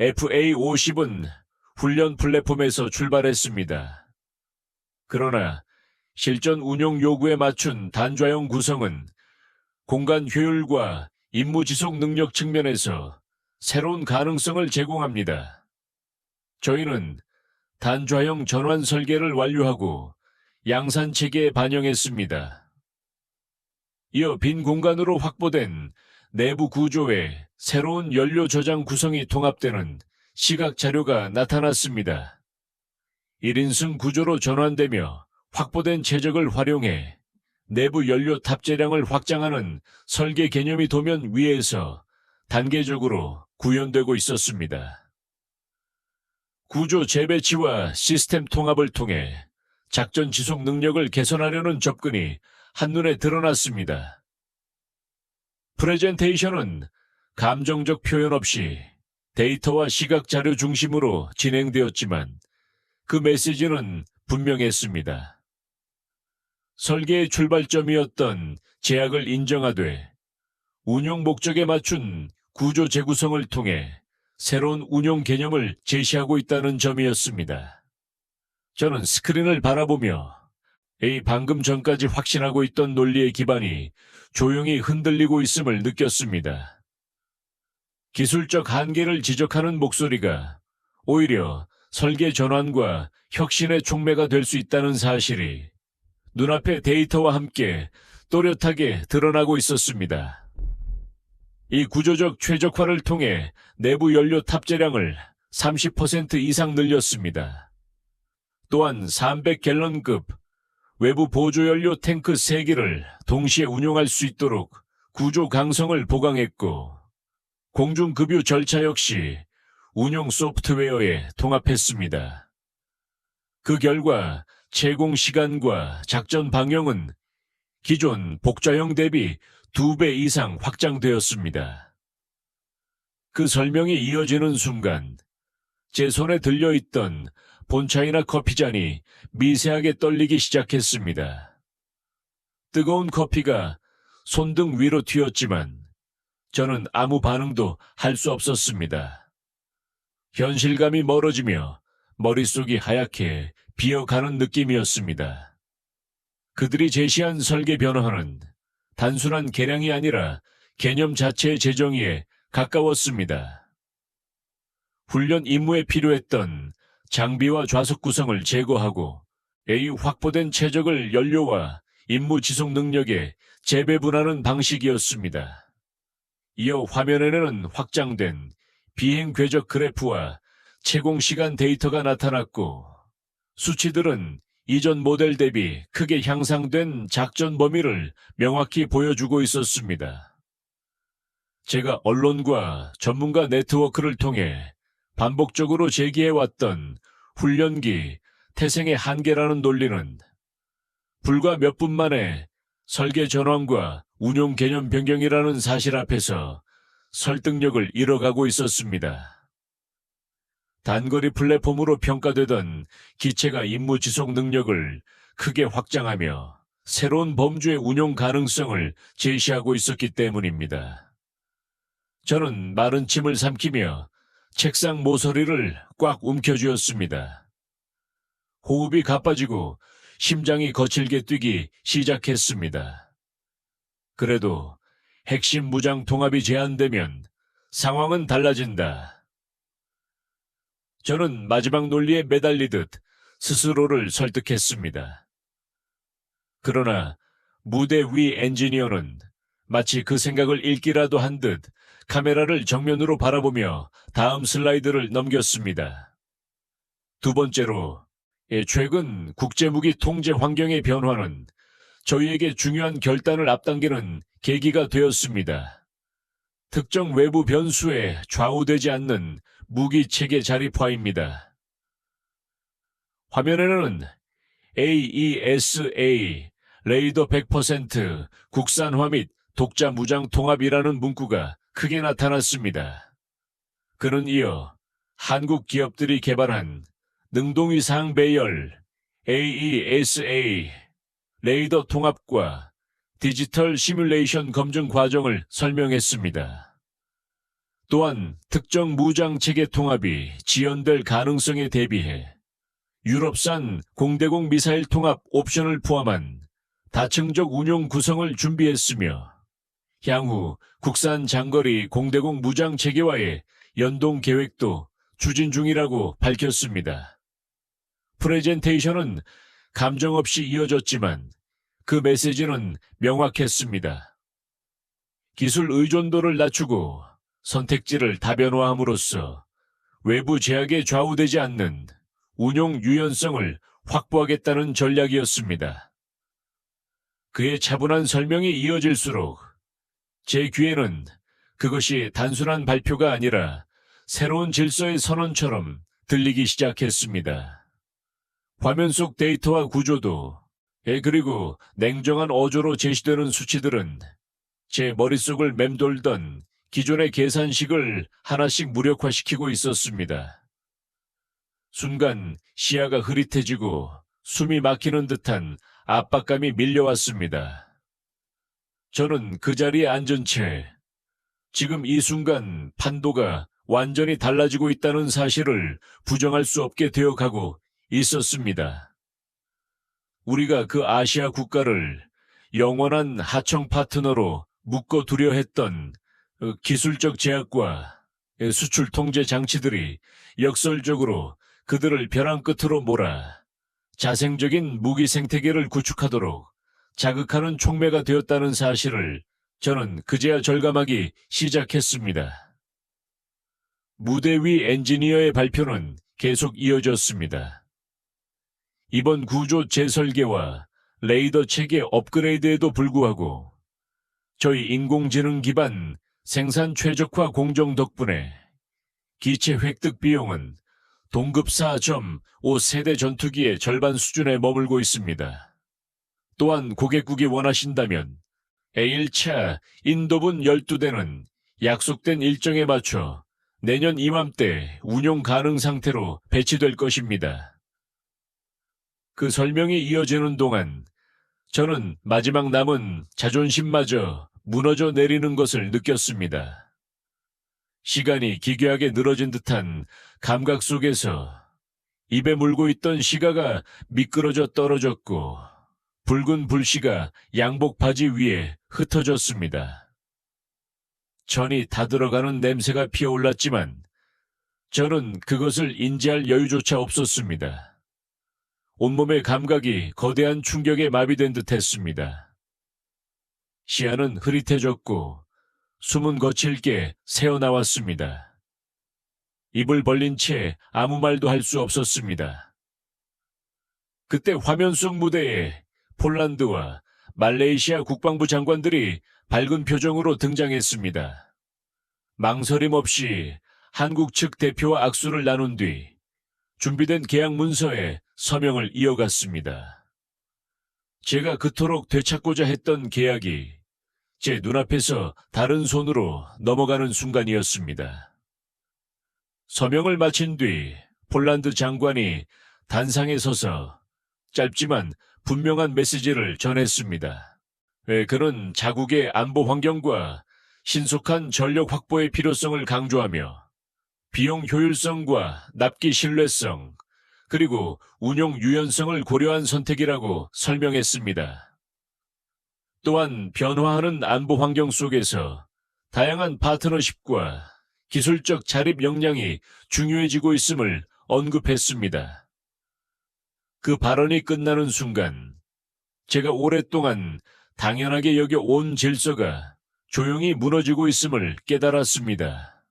Speaker 1: FA50은 훈련 플랫폼에서 출발했습니다. 그러나 실전 운용 요구에 맞춘 단좌형 구성은 공간 효율과 임무 지속 능력 측면에서 새로운 가능성을 제공합니다. 저희는 단좌형 전환 설계를 완료하고 양산 체계에 반영했습니다. 이어 빈 공간으로 확보된 내부 구조에 새로운 연료 저장 구성이 통합되는 시각 자료가 나타났습니다. 1인승 구조로 전환되며 확보된 최적을 활용해 내부 연료 탑재량을 확장하는 설계 개념이 도면 위에서 단계적으로 구현되고 있었습니다. 구조 재배치와 시스템 통합을 통해 작전 지속 능력을 개선하려는 접근이 한눈에 드러났습니다. 프레젠테이션은 감정적 표현 없이 데이터와 시각 자료 중심으로 진행되었지만 그 메시지는 분명했습니다. 설계의 출발점이었던 제약을 인정하되 운용 목적에 맞춘 구조 재구성을 통해 새로운 운용 개념을 제시하고 있다는 점이었습니다. 저는 스크린을 바라보며 방금 전까지 확신하고 있던 논리의 기반이 조용히 흔들리고 있음을 느꼈습니다. 기술적 한계를 지적하는 목소리가 오히려 설계 전환과 혁신의 촉매가 될 수 있다는 사실이 눈앞의 데이터와 함께 또렷하게 드러나고 있었습니다. 이 구조적 최적화를 통해 내부 연료 탑재량을 30% 이상 늘렸습니다. 또한 300갤런급 외부 보조연료 탱크 3개를 동시에 운용할 수 있도록 구조 강성을 보강했고 공중급유 절차 역시 운용 소프트웨어에 통합했습니다. 그 결과 채공 시간과 작전 방향은 기존 복좌형 대비 2배 이상 확장되었습니다. 그 설명이 이어지는 순간 제 손에 들려있던 본차이나 커피잔이 미세하게 떨리기 시작했습니다. 뜨거운 커피가 손등 위로 튀었지만 저는 아무 반응도 할 수 없었습니다. 현실감이 멀어지며 머릿속이 하얗게 비어가는 느낌이었습니다. 그들이 제시한 설계 변화는 단순한 개량이 아니라 개념 자체의 재정의에 가까웠습니다. 훈련 임무에 필요했던 장비와 좌석 구성을 제거하고 확보된 최적을 연료와 임무 지속 능력에 재배분하는 방식이었습니다. 이어 화면에는 확장된 비행 궤적 그래프와 채공 시간 데이터가 나타났고 수치들은 이전 모델 대비 크게 향상된 작전 범위를 명확히 보여주고 있었습니다. 제가 언론과 전문가 네트워크를 통해 반복적으로 제기해왔던 훈련기 태생의 한계라는 논리는 불과 몇 분 만에 설계 전환과 운용 개념 변경이라는 사실 앞에서 설득력을 잃어가고 있었습니다. 단거리 플랫폼으로 평가되던 기체가 임무 지속 능력을 크게 확장하며 새로운 범주의 운용 가능성을 제시하고 있었기 때문입니다. 저는 마른 침을 삼키며 책상 모서리를 꽉 움켜쥐었습니다. 호흡이 가빠지고 심장이 거칠게 뛰기 시작했습니다. 그래도 핵심 무장 통합이 제한되면 상황은 달라진다. 저는 마지막 논리에 매달리듯 스스로를 설득했습니다. 그러나 무대 위 엔지니어는 마치 그 생각을 읽기라도 한 듯 카메라를 정면으로 바라보며 다음 슬라이드를 넘겼습니다. 두 번째로, 최근 국제무기 통제 환경의 변화는 저희에게 중요한 결단을 앞당기는 계기가 되었습니다. 특정 외부 변수에 좌우되지 않는 무기 체계 자립화입니다. 화면에는 AESA, 레이더 100% 국산화 및 독자 무장 통합이라는 문구가 크게 나타났습니다. 그는 이어 한국 기업들이 개발한 능동위상 배열 AESA, 레이더 통합과 디지털 시뮬레이션 검증 과정을 설명했습니다. 또한 특정 무장 체계 통합이 지연될 가능성에 대비해 유럽산 공대공 미사일 통합 옵션을 포함한 다층적 운용 구성을 준비했으며 향후 국산 장거리 공대공 무장 체계와의 연동 계획도 추진 중이라고 밝혔습니다. 프레젠테이션은 감정 없이 이어졌지만 그 메시지는 명확했습니다. 기술 의존도를 낮추고 선택지를 다변화함으로써 외부 제약에 좌우되지 않는 운용 유연성을 확보하겠다는 전략이었습니다. 그의 차분한 설명이 이어질수록 제 귀에는 그것이 단순한 발표가 아니라 새로운 질서의 선언처럼 들리기 시작했습니다. 화면 속 데이터와 구조도, 그리고 냉정한 어조로 제시되는 수치들은 제 머릿속을 맴돌던 기존의 계산식을 하나씩 무력화시키고 있었습니다. 순간 시야가 흐릿해지고 숨이 막히는 듯한 압박감이 밀려왔습니다. 저는 그 자리에 앉은 채 지금 이 순간 판도가 완전히 달라지고 있다는 사실을 부정할 수 없게 되어가고 있었습니다. 우리가 그 아시아 국가를 영원한 하청 파트너로 묶어두려 했던 기술적 제약과 수출 통제 장치들이 역설적으로 그들을 벼랑 끝으로 몰아 자생적인 무기 생태계를 구축하도록 자극하는 촉매가 되었다는 사실을 저는 그제야 절감하기 시작했습니다. 무대 위 엔지니어의 발표는 계속 이어졌습니다. 이번 구조 재설계와 레이더 체계 업그레이드에도 불구하고 저희 인공지능 기반 생산 최적화 공정 덕분에 기체 획득 비용은 동급 4.5세대 전투기의 절반 수준에 머물고 있습니다. 또한 고객국이 원하신다면 A1차 인도분 12대는 약속된 일정에 맞춰 내년 이맘때 운용 가능 상태로 배치될 것입니다. 그 설명이 이어지는 동안 저는 마지막 남은 자존심마저 무너져 내리는 것을 느꼈습니다. 시간이 기괴하게 늘어진 듯한 감각 속에서 입에 물고 있던 시가가 미끄러져 떨어졌고 붉은 불씨가 양복 바지 위에 흩어졌습니다. 전이 다 들어가는 냄새가 피어올랐지만 저는 그것을 인지할 여유조차 없었습니다. 온몸의 감각이 거대한 충격에 마비된 듯 했습니다. 시야는 흐릿해졌고 숨은 거칠게 새어나왔습니다. 입을 벌린 채 아무 말도 할 수 없었습니다. 그때 화면 속 무대에 폴란드와 말레이시아 국방부 장관들이 밝은 표정으로 등장했습니다. 망설임 없이 한국 측 대표와 악수를 나눈 뒤 준비된 계약 문서에 서명을 이어갔습니다. 제가 그토록 되찾고자 했던 계약이 제 눈앞에서 다른 손으로 넘어가는 순간이었습니다. 서명을 마친 뒤 폴란드 장관이 단상에 서서 짧지만 분명한 메시지를 전했습니다. 그는 자국의 안보 환경과 신속한 전력 확보의 필요성을 강조하며 비용 효율성과 납기 신뢰성, 그리고 운용 유연성을 고려한 선택이라고 설명했습니다. 또한 변화하는 안보 환경 속에서 다양한 파트너십과 기술적 자립 역량이 중요해지고 있음을 언급했습니다. 그 발언이 끝나는 순간 제가 오랫동안 당연하게 여겨온 질서가 조용히 무너지고 있음을 깨달았습니다.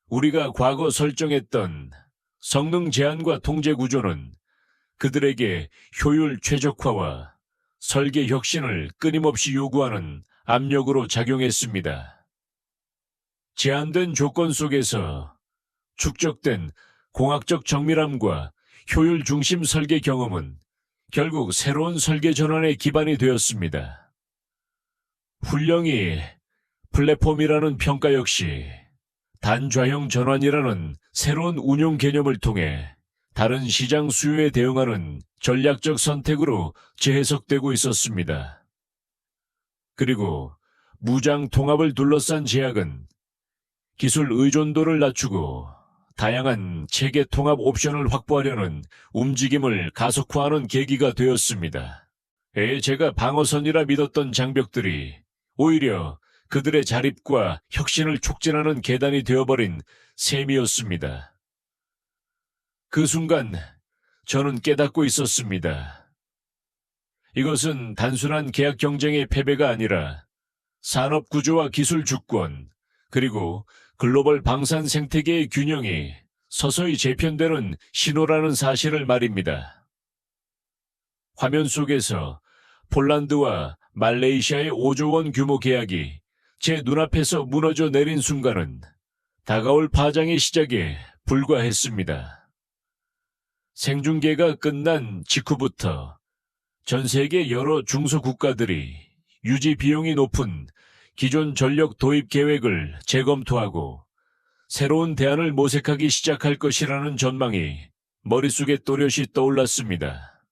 Speaker 1: 우리가 과거 설정했던 성능 제한과 통제 구조는 그들에게 효율 최적화와 설계 혁신을 끊임없이 요구하는 압력으로 작용했습니다. 제한된 조건 속에서 축적된 공학적 정밀함과 효율 중심 설계 경험은 결국 새로운 설계 전환의 기반이 되었습니다. 훌륭히 플랫폼이라는 평가 역시 단좌형 전환이라는 새로운 운용 개념을 통해 다른 시장 수요에 대응하는 전략적 선택으로 재해석되고 있었습니다. 그리고 무장 통합을 둘러싼 제약은 기술 의존도를 낮추고 다양한 체계 통합 옵션을 확보하려는 움직임을 가속화하는 계기가 되었습니다. 제가 방어선이라 믿었던 장벽들이 오히려 그들의 자립과 혁신을 촉진하는 계단이 되어버린 셈이었습니다. 그 순간 저는 깨닫고 있었습니다. 이것은 단순한 계약 경쟁의 패배가 아니라 산업 구조와 기술 주권, 그리고 글로벌 방산 생태계의 균형이 서서히 재편되는 신호라는 사실을 말입니다. 화면 속에서 폴란드와 말레이시아의 5조 원 규모 계약이 제 눈앞에서 무너져 내린 순간은 다가올 파장의 시작에 불과했습니다. 생중계가 끝난 직후부터 전 세계 여러 중소국가들이 유지 비용이 높은 기존 전력 도입 계획을 재검토하고 새로운 대안을 모색하기 시작할 것이라는 전망이 머릿속에 또렷이 떠올랐습니다.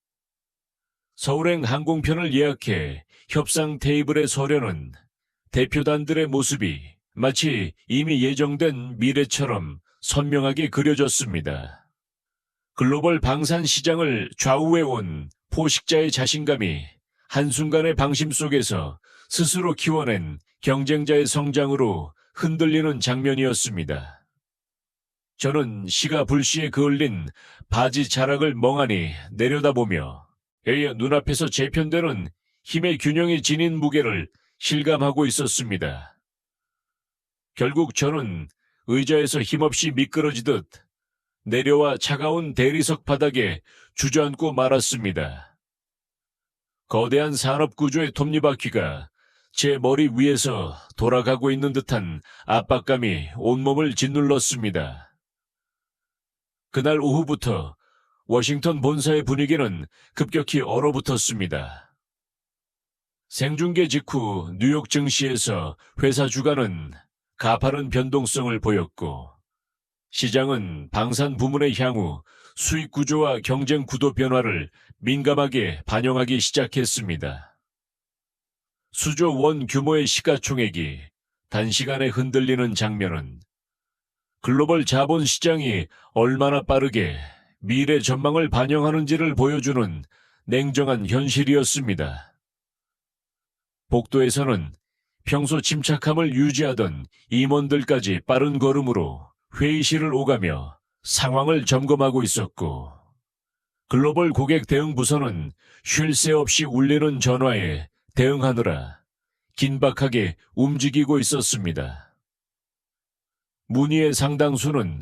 Speaker 1: 서울행 항공편을 예약해 협상 테이블에 서려는 대표단들의 모습이 마치 이미 예정된 미래처럼 선명하게 그려졌습니다. 글로벌 방산 시장을 좌우해온 포식자의 자신감이 한순간의 방심 속에서 스스로 키워낸 경쟁자의 성장으로 흔들리는 장면이었습니다. 저는 시가 불시에 그을린 바지 자락을 멍하니 내려다보며 애여 눈앞에서 재편되는 힘의 균형이 지닌 무게를 실감하고 있었습니다. 결국 저는 의자에서 힘없이 미끄러지듯 내려와 차가운 대리석 바닥에 주저앉고 말았습니다. 거대한 산업구조의 톱니바퀴가 제 머리 위에서 돌아가고 있는 듯한 압박감이 온몸을 짓눌렀습니다. 그날 오후부터 워싱턴 본사의 분위기는 급격히 얼어붙었습니다. 생중계 직후 뉴욕 증시에서 회사 주가는 가파른 변동성을 보였고 시장은 방산 부문의 향후 수익 구조와 경쟁 구도 변화를 민감하게 반영하기 시작했습니다. 수조 원 규모의 시가총액이 단시간에 흔들리는 장면은 글로벌 자본 시장이 얼마나 빠르게 미래 전망을 반영하는지를 보여주는 냉정한 현실이었습니다. 복도에서는 평소 침착함을 유지하던 임원들까지 빠른 걸음으로 회의실을 오가며 상황을 점검하고 있었고, 글로벌 고객 대응 부서는 쉴 새 없이 울리는 전화에 대응하느라 긴박하게 움직이고 있었습니다. 문의의 상당수는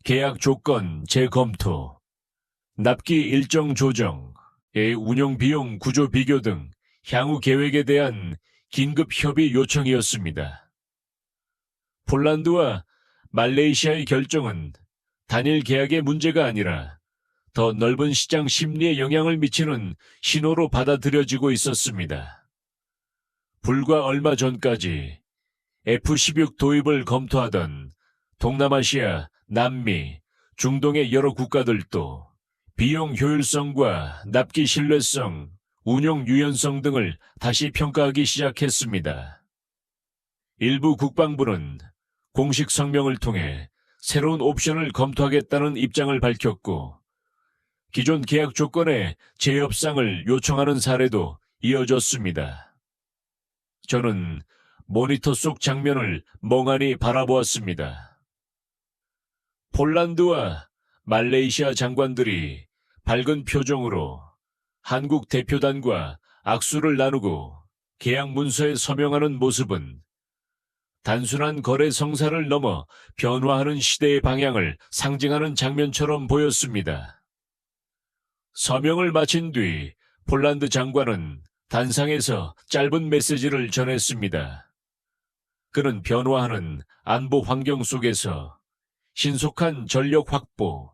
Speaker 1: 계약 조건 재검토, 납기 일정 조정, 운영 비용 구조 비교 등 향후 계획에 대한 긴급 협의 요청이었습니다. 폴란드와 말레이시아의 결정은 단일 계약의 문제가 아니라 더 넓은 시장 심리에 영향을 미치는 신호로 받아들여지고 있었습니다. 불과 얼마 전까지 F-16 도입을 검토하던 동남아시아, 남미, 중동의 여러 국가들도 비용 효율성과 납기 신뢰성, 운용 유연성 등을 다시 평가하기 시작했습니다. 일부 국방부는 공식 성명을 통해 새로운 옵션을 검토하겠다는 입장을 밝혔고, 기존 계약 조건의 재협상을 요청하는 사례도 이어졌습니다. 저는 모니터 속 장면을 멍하니 바라보았습니다. 폴란드와 말레이시아 장관들이 밝은 표정으로 한국 대표단과 악수를 나누고 계약 문서에 서명하는 모습은 단순한 거래 성사를 넘어 변화하는 시대의 방향을 상징하는 장면처럼 보였습니다. 서명을 마친 뒤 폴란드 장관은 단상에서 짧은 메시지를 전했습니다. 그는 변화하는 안보 환경 속에서 신속한 전력 확보,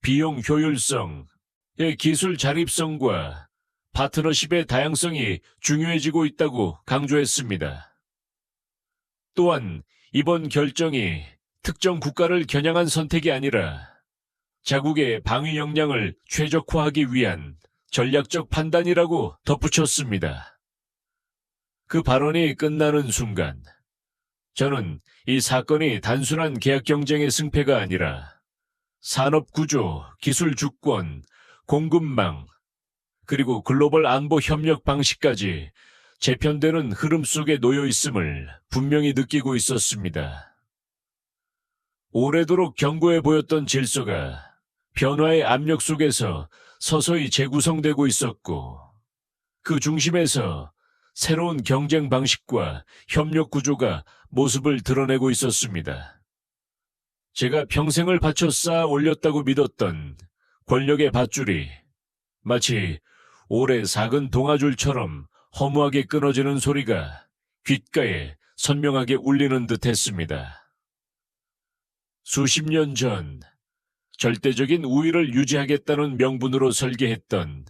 Speaker 1: 비용 효율성의 기술 자립성과 파트너십의 다양성이 중요해지고 있다고 강조했습니다. 또한 이번 결정이 특정 국가를 겨냥한 선택이 아니라 자국의 방위 역량을 최적화하기 위한 전략적 판단이라고 덧붙였습니다. 그 발언이 끝나는 순간, 저는 이 사건이 단순한 계약 경쟁의 승패가 아니라 산업 구조, 기술 주권, 공급망, 그리고 글로벌 안보 협력 방식까지 재편되는 흐름 속에 놓여 있음을 분명히 느끼고 있었습니다. 오래도록 견고해 보였던 질서가 변화의 압력 속에서 서서히 재구성되고 있었고, 그 중심에서 새로운 경쟁 방식과 협력 구조가 모습을 드러내고 있었습니다. 제가 평생을 바쳐 쌓아 올렸다고 믿었던 권력의 밧줄이 마치 오래 삭은 동아줄처럼 허무하게 끊어지는 소리가 귓가에 선명하게 울리는 듯 했습니다. 수십 년 전 절대적인 우위를 유지하겠다는 명분으로 설계했던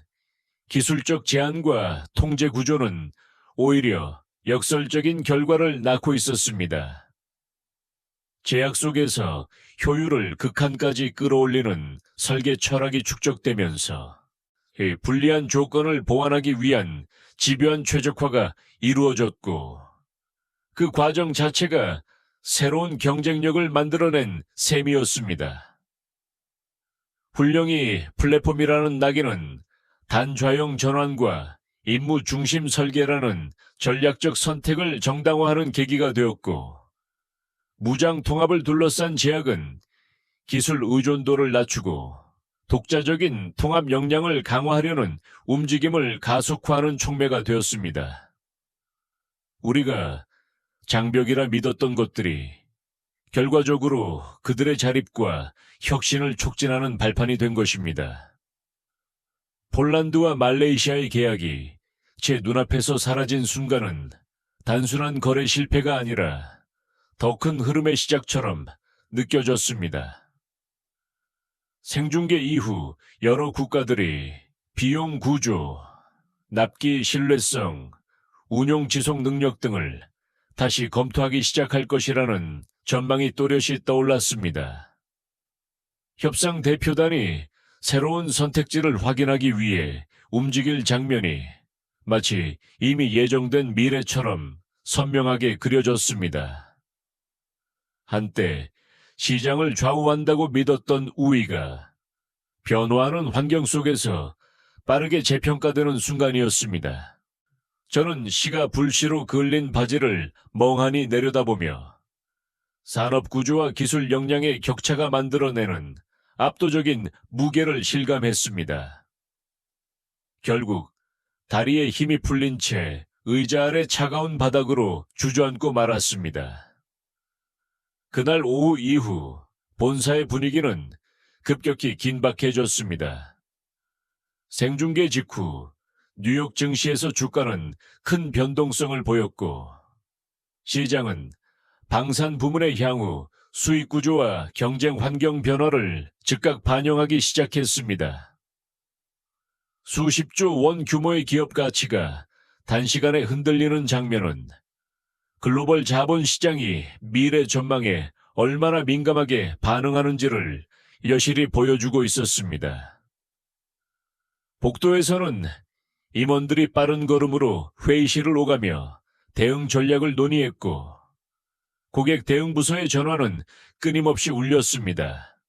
Speaker 1: 기술적 제한과 통제 구조는 오히려 역설적인 결과를 낳고 있었습니다. 제약 속에서 효율을 극한까지 끌어올리는 설계 철학이 축적되면서 이 불리한 조건을 보완하기 위한 집요한 최적화가 이루어졌고, 그 과정 자체가 새로운 경쟁력을 만들어낸 셈이었습니다. 훌륭히 플랫폼이라는 낙인은 단좌형 전환과 임무 중심 설계라는 전략적 선택을 정당화하는 계기가 되었고, 무장 통합을 둘러싼 제약은 기술 의존도를 낮추고 독자적인 통합 역량을 강화하려는 움직임을 가속화하는 촉매가 되었습니다. 우리가 장벽이라 믿었던 것들이 결과적으로 그들의 자립과 혁신을 촉진하는 발판이 된 것입니다. 폴란드와 말레이시아의 계약이 제 눈앞에서 사라진 순간은 단순한 거래 실패가 아니라 더 큰 흐름의 시작처럼 느껴졌습니다. 생중계 이후 여러 국가들이 비용 구조, 납기 신뢰성, 운용 지속 능력 등을 다시 검토하기 시작할 것이라는 전망이 또렷이 떠올랐습니다. 협상 대표단이 새로운 선택지를 확인하기 위해 움직일 장면이 마치 이미 예정된 미래처럼 선명하게 그려졌습니다. 한때 시장을 좌우한다고 믿었던 우위가 변화하는 환경 속에서 빠르게 재평가되는 순간이었습니다. 저는 시가 불시로 그을린 바지를 멍하니 내려다보며 산업 구조와 기술 역량의 격차가 만들어내는 압도적인 무게를 실감했습니다. 결국 다리에 힘이 풀린 채 의자 아래 차가운 바닥으로 주저앉고 말았습니다. 그날 오후 이후 본사의 분위기는 급격히 긴박해졌습니다. 생중계 직후 뉴욕 증시에서 주가는 큰 변동성을 보였고, 시장은 방산 부문의 향후 수익 구조와 경쟁 환경 변화를 즉각 반영하기 시작했습니다. 수십조 원 규모의 기업 가치가 단시간에 흔들리는 장면은 글로벌 자본 시장이 미래 전망에 얼마나 민감하게 반응하는지를 여실히 보여주고 있었습니다. 복도에서는 임원들이 빠른 걸음으로 회의실을 오가며 대응 전략을 논의했고, 고객 대응 부서의 전화는 끊임없이 울렸습니다.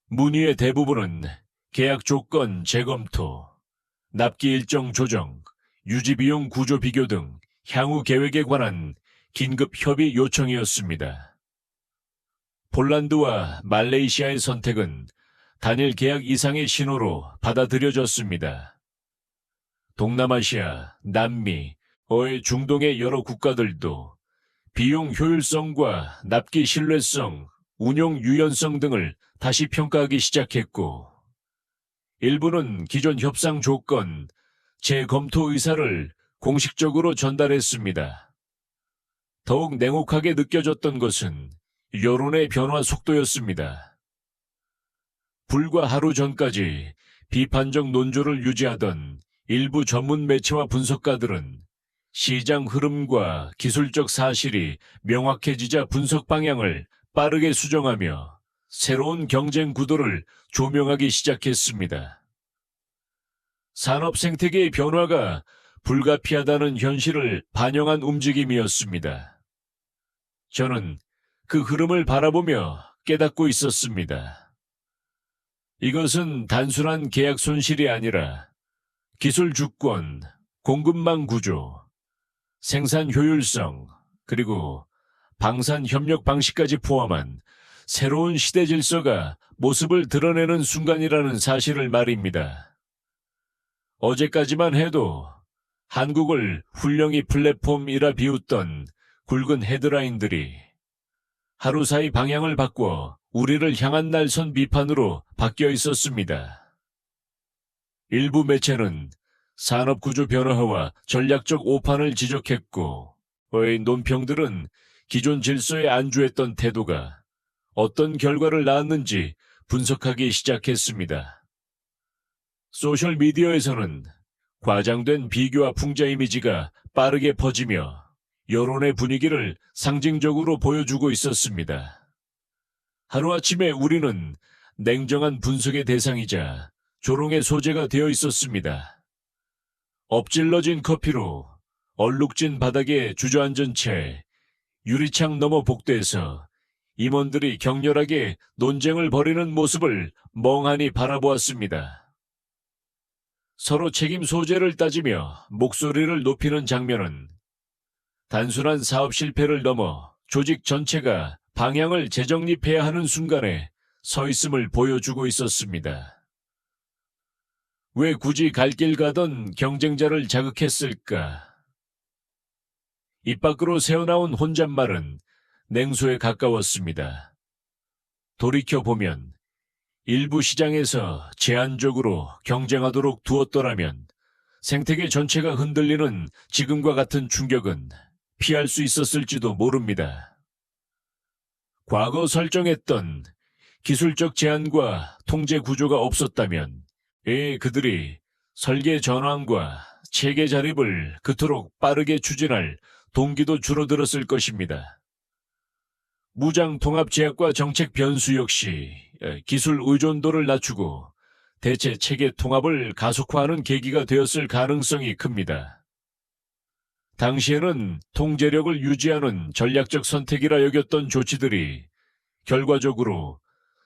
Speaker 1: 문의의 대부분은 계약 조건 재검토, 납기 일정 조정, 유지비용 구조 비교 등 향후 계획에 관한 긴급 협의 요청이었습니다. 폴란드와 말레이시아의 선택은 단일 계약 이상의 신호로 받아들여졌습니다. 동남아시아, 남미, 중동의 여러 국가들도 비용 효율성과 납기 신뢰성, 운용 유연성 등을 다시 평가하기 시작했고, 일부는 기존 협상 조건, 재검토 의사를 공식적으로 전달했습니다. 더욱 냉혹하게 느껴졌던 것은 여론의 변화 속도였습니다. 불과 하루 전까지 비판적 논조를 유지하던 일부 전문 매체와 분석가들은 시장 흐름과 기술적 사실이 명확해지자 분석 방향을 빠르게 수정하며 새로운 경쟁 구도를 조명하기 시작했습니다. 산업 생태계의 변화가 불가피하다는 현실을 반영한 움직임이었습니다. 저는 그 흐름을 바라보며 깨닫고 있었습니다. 이것은 단순한 계약 손실이 아니라 기술 주권, 공급망 구조, 생산 효율성, 그리고 방산 협력 방식까지 포함한 새로운 시대 질서가 모습을 드러내는 순간이라는 사실을 말입니다. 어제까지만 해도 한국을 훌륭히 플랫폼이라 비웃던 굵은 헤드라인들이 하루 사이 방향을 바꿔 우리를 향한 날선 비판으로 바뀌어 있었습니다. 일부 매체는 산업구조 변화와 전략적 오판을 지적했고, 논평들은 기존 질서에 안주했던 태도가 어떤 결과를 낳았는지 분석하기 시작했습니다. 소셜미디어에서는 과장된 비교와 풍자 이미지가 빠르게 퍼지며 여론의 분위기를 상징적으로 보여주고 있었습니다. 하루아침에 우리는 냉정한 분석의 대상이자 조롱의 소재가 되어 있었습니다. 엎질러진 커피로 얼룩진 바닥에 주저앉은 채 유리창 너머 복도에서 임원들이 격렬하게 논쟁을 벌이는 모습을 멍하니 바라보았습니다. 서로 책임 소재를 따지며 목소리를 높이는 장면은 단순한 사업 실패를 넘어 조직 전체가 방향을 재정립해야 하는 순간에 서 있음을 보여주고 있었습니다. 왜 굳이 갈 길 가던 경쟁자를 자극했을까? 입 밖으로 새어나온 혼잣말은 냉소에 가까웠습니다. 돌이켜보면 일부 시장에서 제한적으로 경쟁하도록 두었더라면 생태계 전체가 흔들리는 지금과 같은 충격은 피할 수 있었을지도 모릅니다. 과거 설정했던 기술적 제한과 통제 구조가 없었다면 그들이 설계 전환과 체계 자립을 그토록 빠르게 추진할 동기도 줄어들었을 것입니다. 무장 통합 제약과 정책 변수 역시 기술 의존도를 낮추고 대체 체계 통합을 가속화하는 계기가 되었을 가능성이 큽니다. 당시에는 통제력을 유지하는 전략적 선택이라 여겼던 조치들이 결과적으로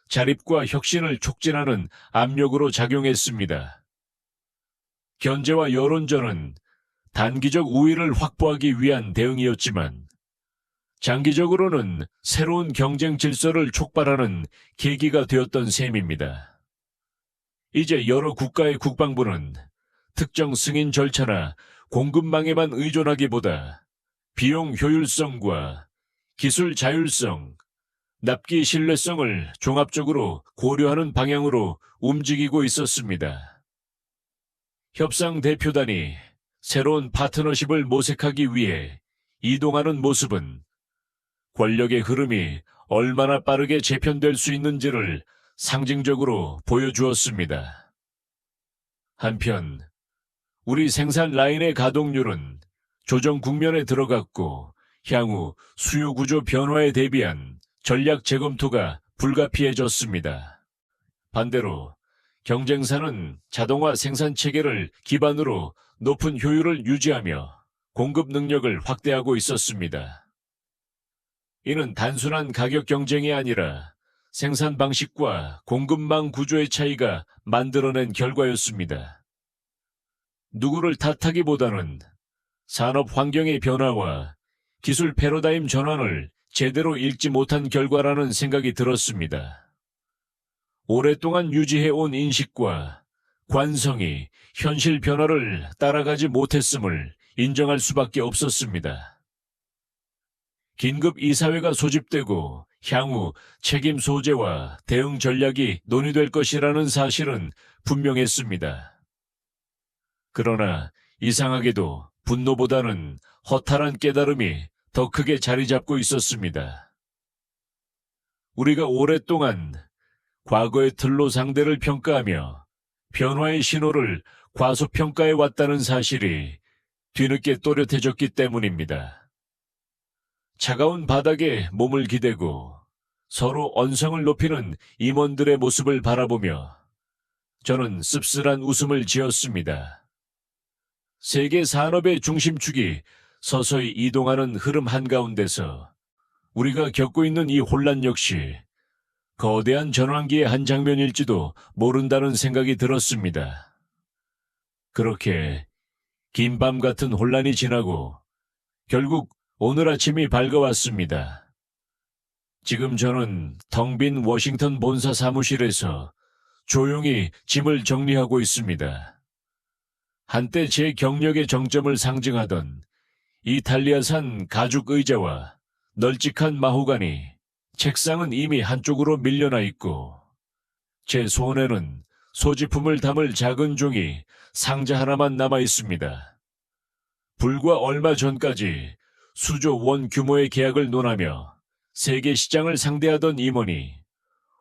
Speaker 1: 자립과 혁신을 촉진하는 압력으로 작용했습니다. 견제와 여론전은 단기적 우위를 확보하기 위한 대응이었지만 장기적으로는 새로운 경쟁 질서를 촉발하는 계기가 되었던 셈입니다. 이제 여러 국가의 국방부는 특정 승인 절차나 공급망에만 의존하기보다 비용 효율성과 기술 자율성, 납기 신뢰성을 종합적으로 고려하는 방향으로 움직이고 있었습니다. 협상 대표단이 새로운 파트너십을 모색하기 위해 이동하는 모습은 권력의 흐름이 얼마나 빠르게 재편될 수 있는지를 상징적으로 보여주었습니다. 한편 우리 생산 라인의 가동률은 조정 국면에 들어갔고 향후 수요 구조 변화에 대비한 전략 재검토가 불가피해졌습니다. 반대로 경쟁사는 자동화 생산 체계를 기반으로 높은 효율을 유지하며 공급 능력을 확대하고 있었습니다. 이는 단순한 가격 경쟁이 아니라 생산 방식과 공급망 구조의 차이가 만들어낸 결과였습니다. 누구를 탓하기보다는 산업 환경의 변화와 기술 패러다임 전환을 제대로 읽지 못한 결과라는 생각이 들었습니다. 오랫동안 유지해온 인식과 관성이 현실 변화를 따라가지 못했음을 인정할 수밖에 없었습니다. 긴급 이사회가 소집되고 향후 책임 소재와 대응 전략이 논의될 것이라는 사실은 분명했습니다. 그러나 이상하게도 분노보다는 허탈한 깨달음이 더 크게 자리 잡고 있었습니다. 우리가 오랫동안 과거의 틀로 상대를 평가하며 변화의 신호를 과소평가해 왔다는 사실이 뒤늦게 또렷해졌기 때문입니다. 차가운 바닥에 몸을 기대고 서로 언성을 높이는 임원들의 모습을 바라보며 저는 씁쓸한 웃음을 지었습니다. 세계 산업의 중심축이 서서히 이동하는 흐름 한가운데서 우리가 겪고 있는 이 혼란 역시 거대한 전환기의 한 장면일지도 모른다는 생각이 들었습니다. 그렇게 긴 밤 같은 혼란이 지나고 결국 오늘 아침이 밝아왔습니다. 지금 저는 텅 빈 워싱턴 본사 사무실에서 조용히 짐을 정리하고 있습니다. 한때 제 경력의 정점을 상징하던 이탈리아산 가죽 의자와 널찍한 마호가니, 책상은 이미 한쪽으로 밀려나 있고 제 손에는 소지품을 담을 작은 종이 상자 하나만 남아 있습니다. 불과 얼마 전까지 수조 원 규모의 계약을 논하며 세계 시장을 상대하던 임원이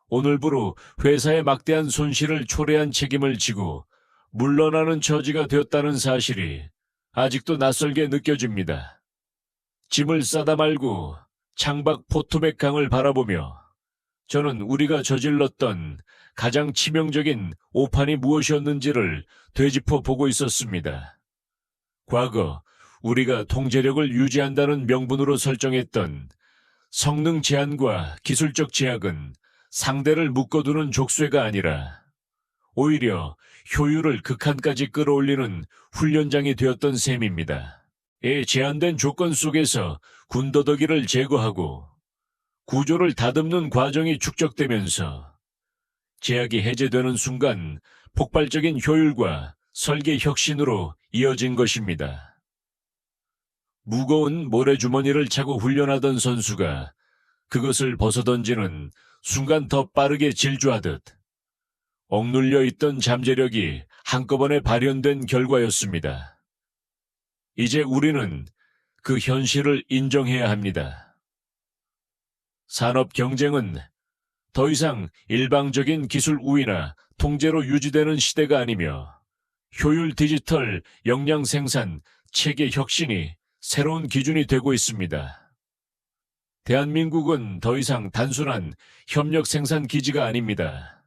Speaker 1: 오늘부로 회사의 막대한 손실을 초래한 책임을 지고 물러나는 처지가 되었다는 사실이 아직도 낯설게 느껴집니다. 짐을 싸다 말고 창밖 포토맥 강을 바라보며 저는 우리가 저질렀던 가장 치명적인 오판이 무엇이었는지를 되짚어 보고 있었습니다. 과거 우리가 통제력을 유지한다는 명분으로 설정했던 성능 제한과 기술적 제약은 상대를 묶어두는 족쇄가 아니라 오히려 효율을 극한까지 끌어올리는 훈련장이 되었던 셈입니다. 이 제한된 조건 속에서 군더더기를 제거하고 구조를 다듬는 과정이 축적되면서 제약이 해제되는 순간 폭발적인 효율과 설계 혁신으로 이어진 것입니다. 무거운 모래주머니를 차고 훈련하던 선수가 그것을 벗어던지는 순간 더 빠르게 질주하듯 억눌려 있던 잠재력이 한꺼번에 발현된 결과였습니다. 이제 우리는 그 현실을 인정해야 합니다. 산업 경쟁은 더 이상 일방적인 기술 우위나 통제로 유지되는 시대가 아니며 효율 디지털 역량 생산 체계 혁신이 새로운 기준이 되고 있습니다. 대한민국은 더 이상 단순한 협력 생산 기지가 아닙니다.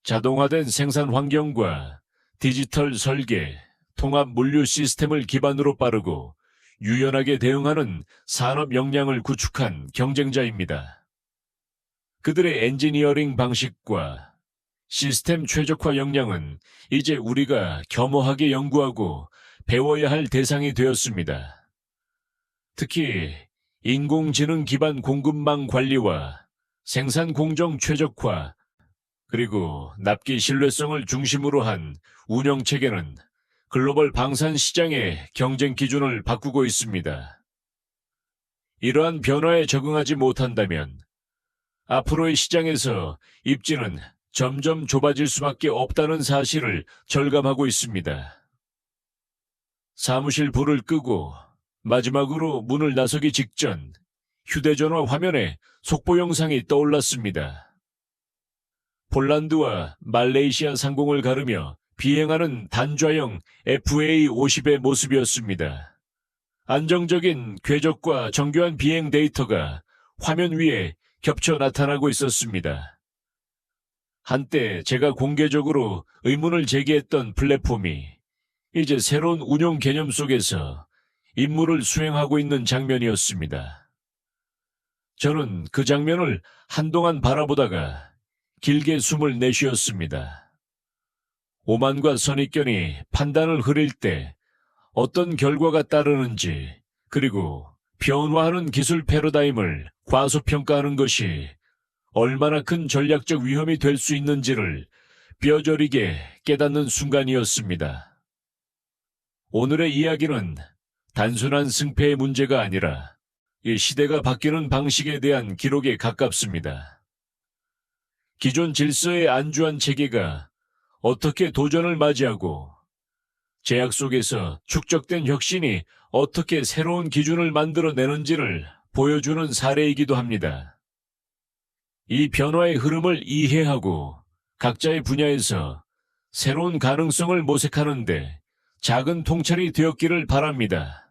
Speaker 1: 자동화된 생산 환경과 디지털 설계, 통합 물류 시스템을 기반으로 빠르고 유연하게 대응하는 산업 역량을 구축한 경쟁자입니다. 그들의 엔지니어링 방식과 시스템 최적화 역량은 이제 우리가 겸허하게 연구하고 배워야 할 대상이 되었습니다. 특히 인공지능 기반 공급망 관리와 생산 공정 최적화, 그리고 납기 신뢰성을 중심으로 한 운영 체계는 글로벌 방산 시장의 경쟁 기준을 바꾸고 있습니다. 이러한 변화에 적응하지 못한다면 앞으로의 시장에서 입지는 점점 좁아질 수밖에 없다는 사실을 절감하고 있습니다. 사무실 불을 끄고 마지막으로 문을 나서기 직전 휴대전화 화면에 속보 영상이 떠올랐습니다. 폴란드와 말레이시아 상공을 가르며 비행하는 단좌형 FA-50의 모습이었습니다. 안정적인 궤적과 정교한 비행 데이터가 화면 위에 겹쳐 나타나고 있었습니다. 한때 제가 공개적으로 의문을 제기했던 플랫폼이 이제 새로운 운용 개념 속에서 임무를 수행하고 있는 장면이었습니다. 저는 그 장면을 한동안 바라보다가 길게 숨을 내쉬었습니다. 오만과 선입견이 판단을 흐릴 때 어떤 결과가 따르는지, 그리고 변화하는 기술 패러다임을 과소평가하는 것이 얼마나 큰 전략적 위험이 될 수 있는지를 뼈저리게 깨닫는 순간이었습니다. 오늘의 이야기는 단순한 승패의 문제가 아니라 이 시대가 바뀌는 방식에 대한 기록에 가깝습니다. 기존 질서에 안주한 체계가 어떻게 도전을 맞이하고 제약 속에서 축적된 혁신이 어떻게 새로운 기준을 만들어내는지를 보여주는 사례이기도 합니다. 이 변화의 흐름을 이해하고 각자의 분야에서 새로운 가능성을 모색하는데 작은 통찰이 되었기를 바랍니다.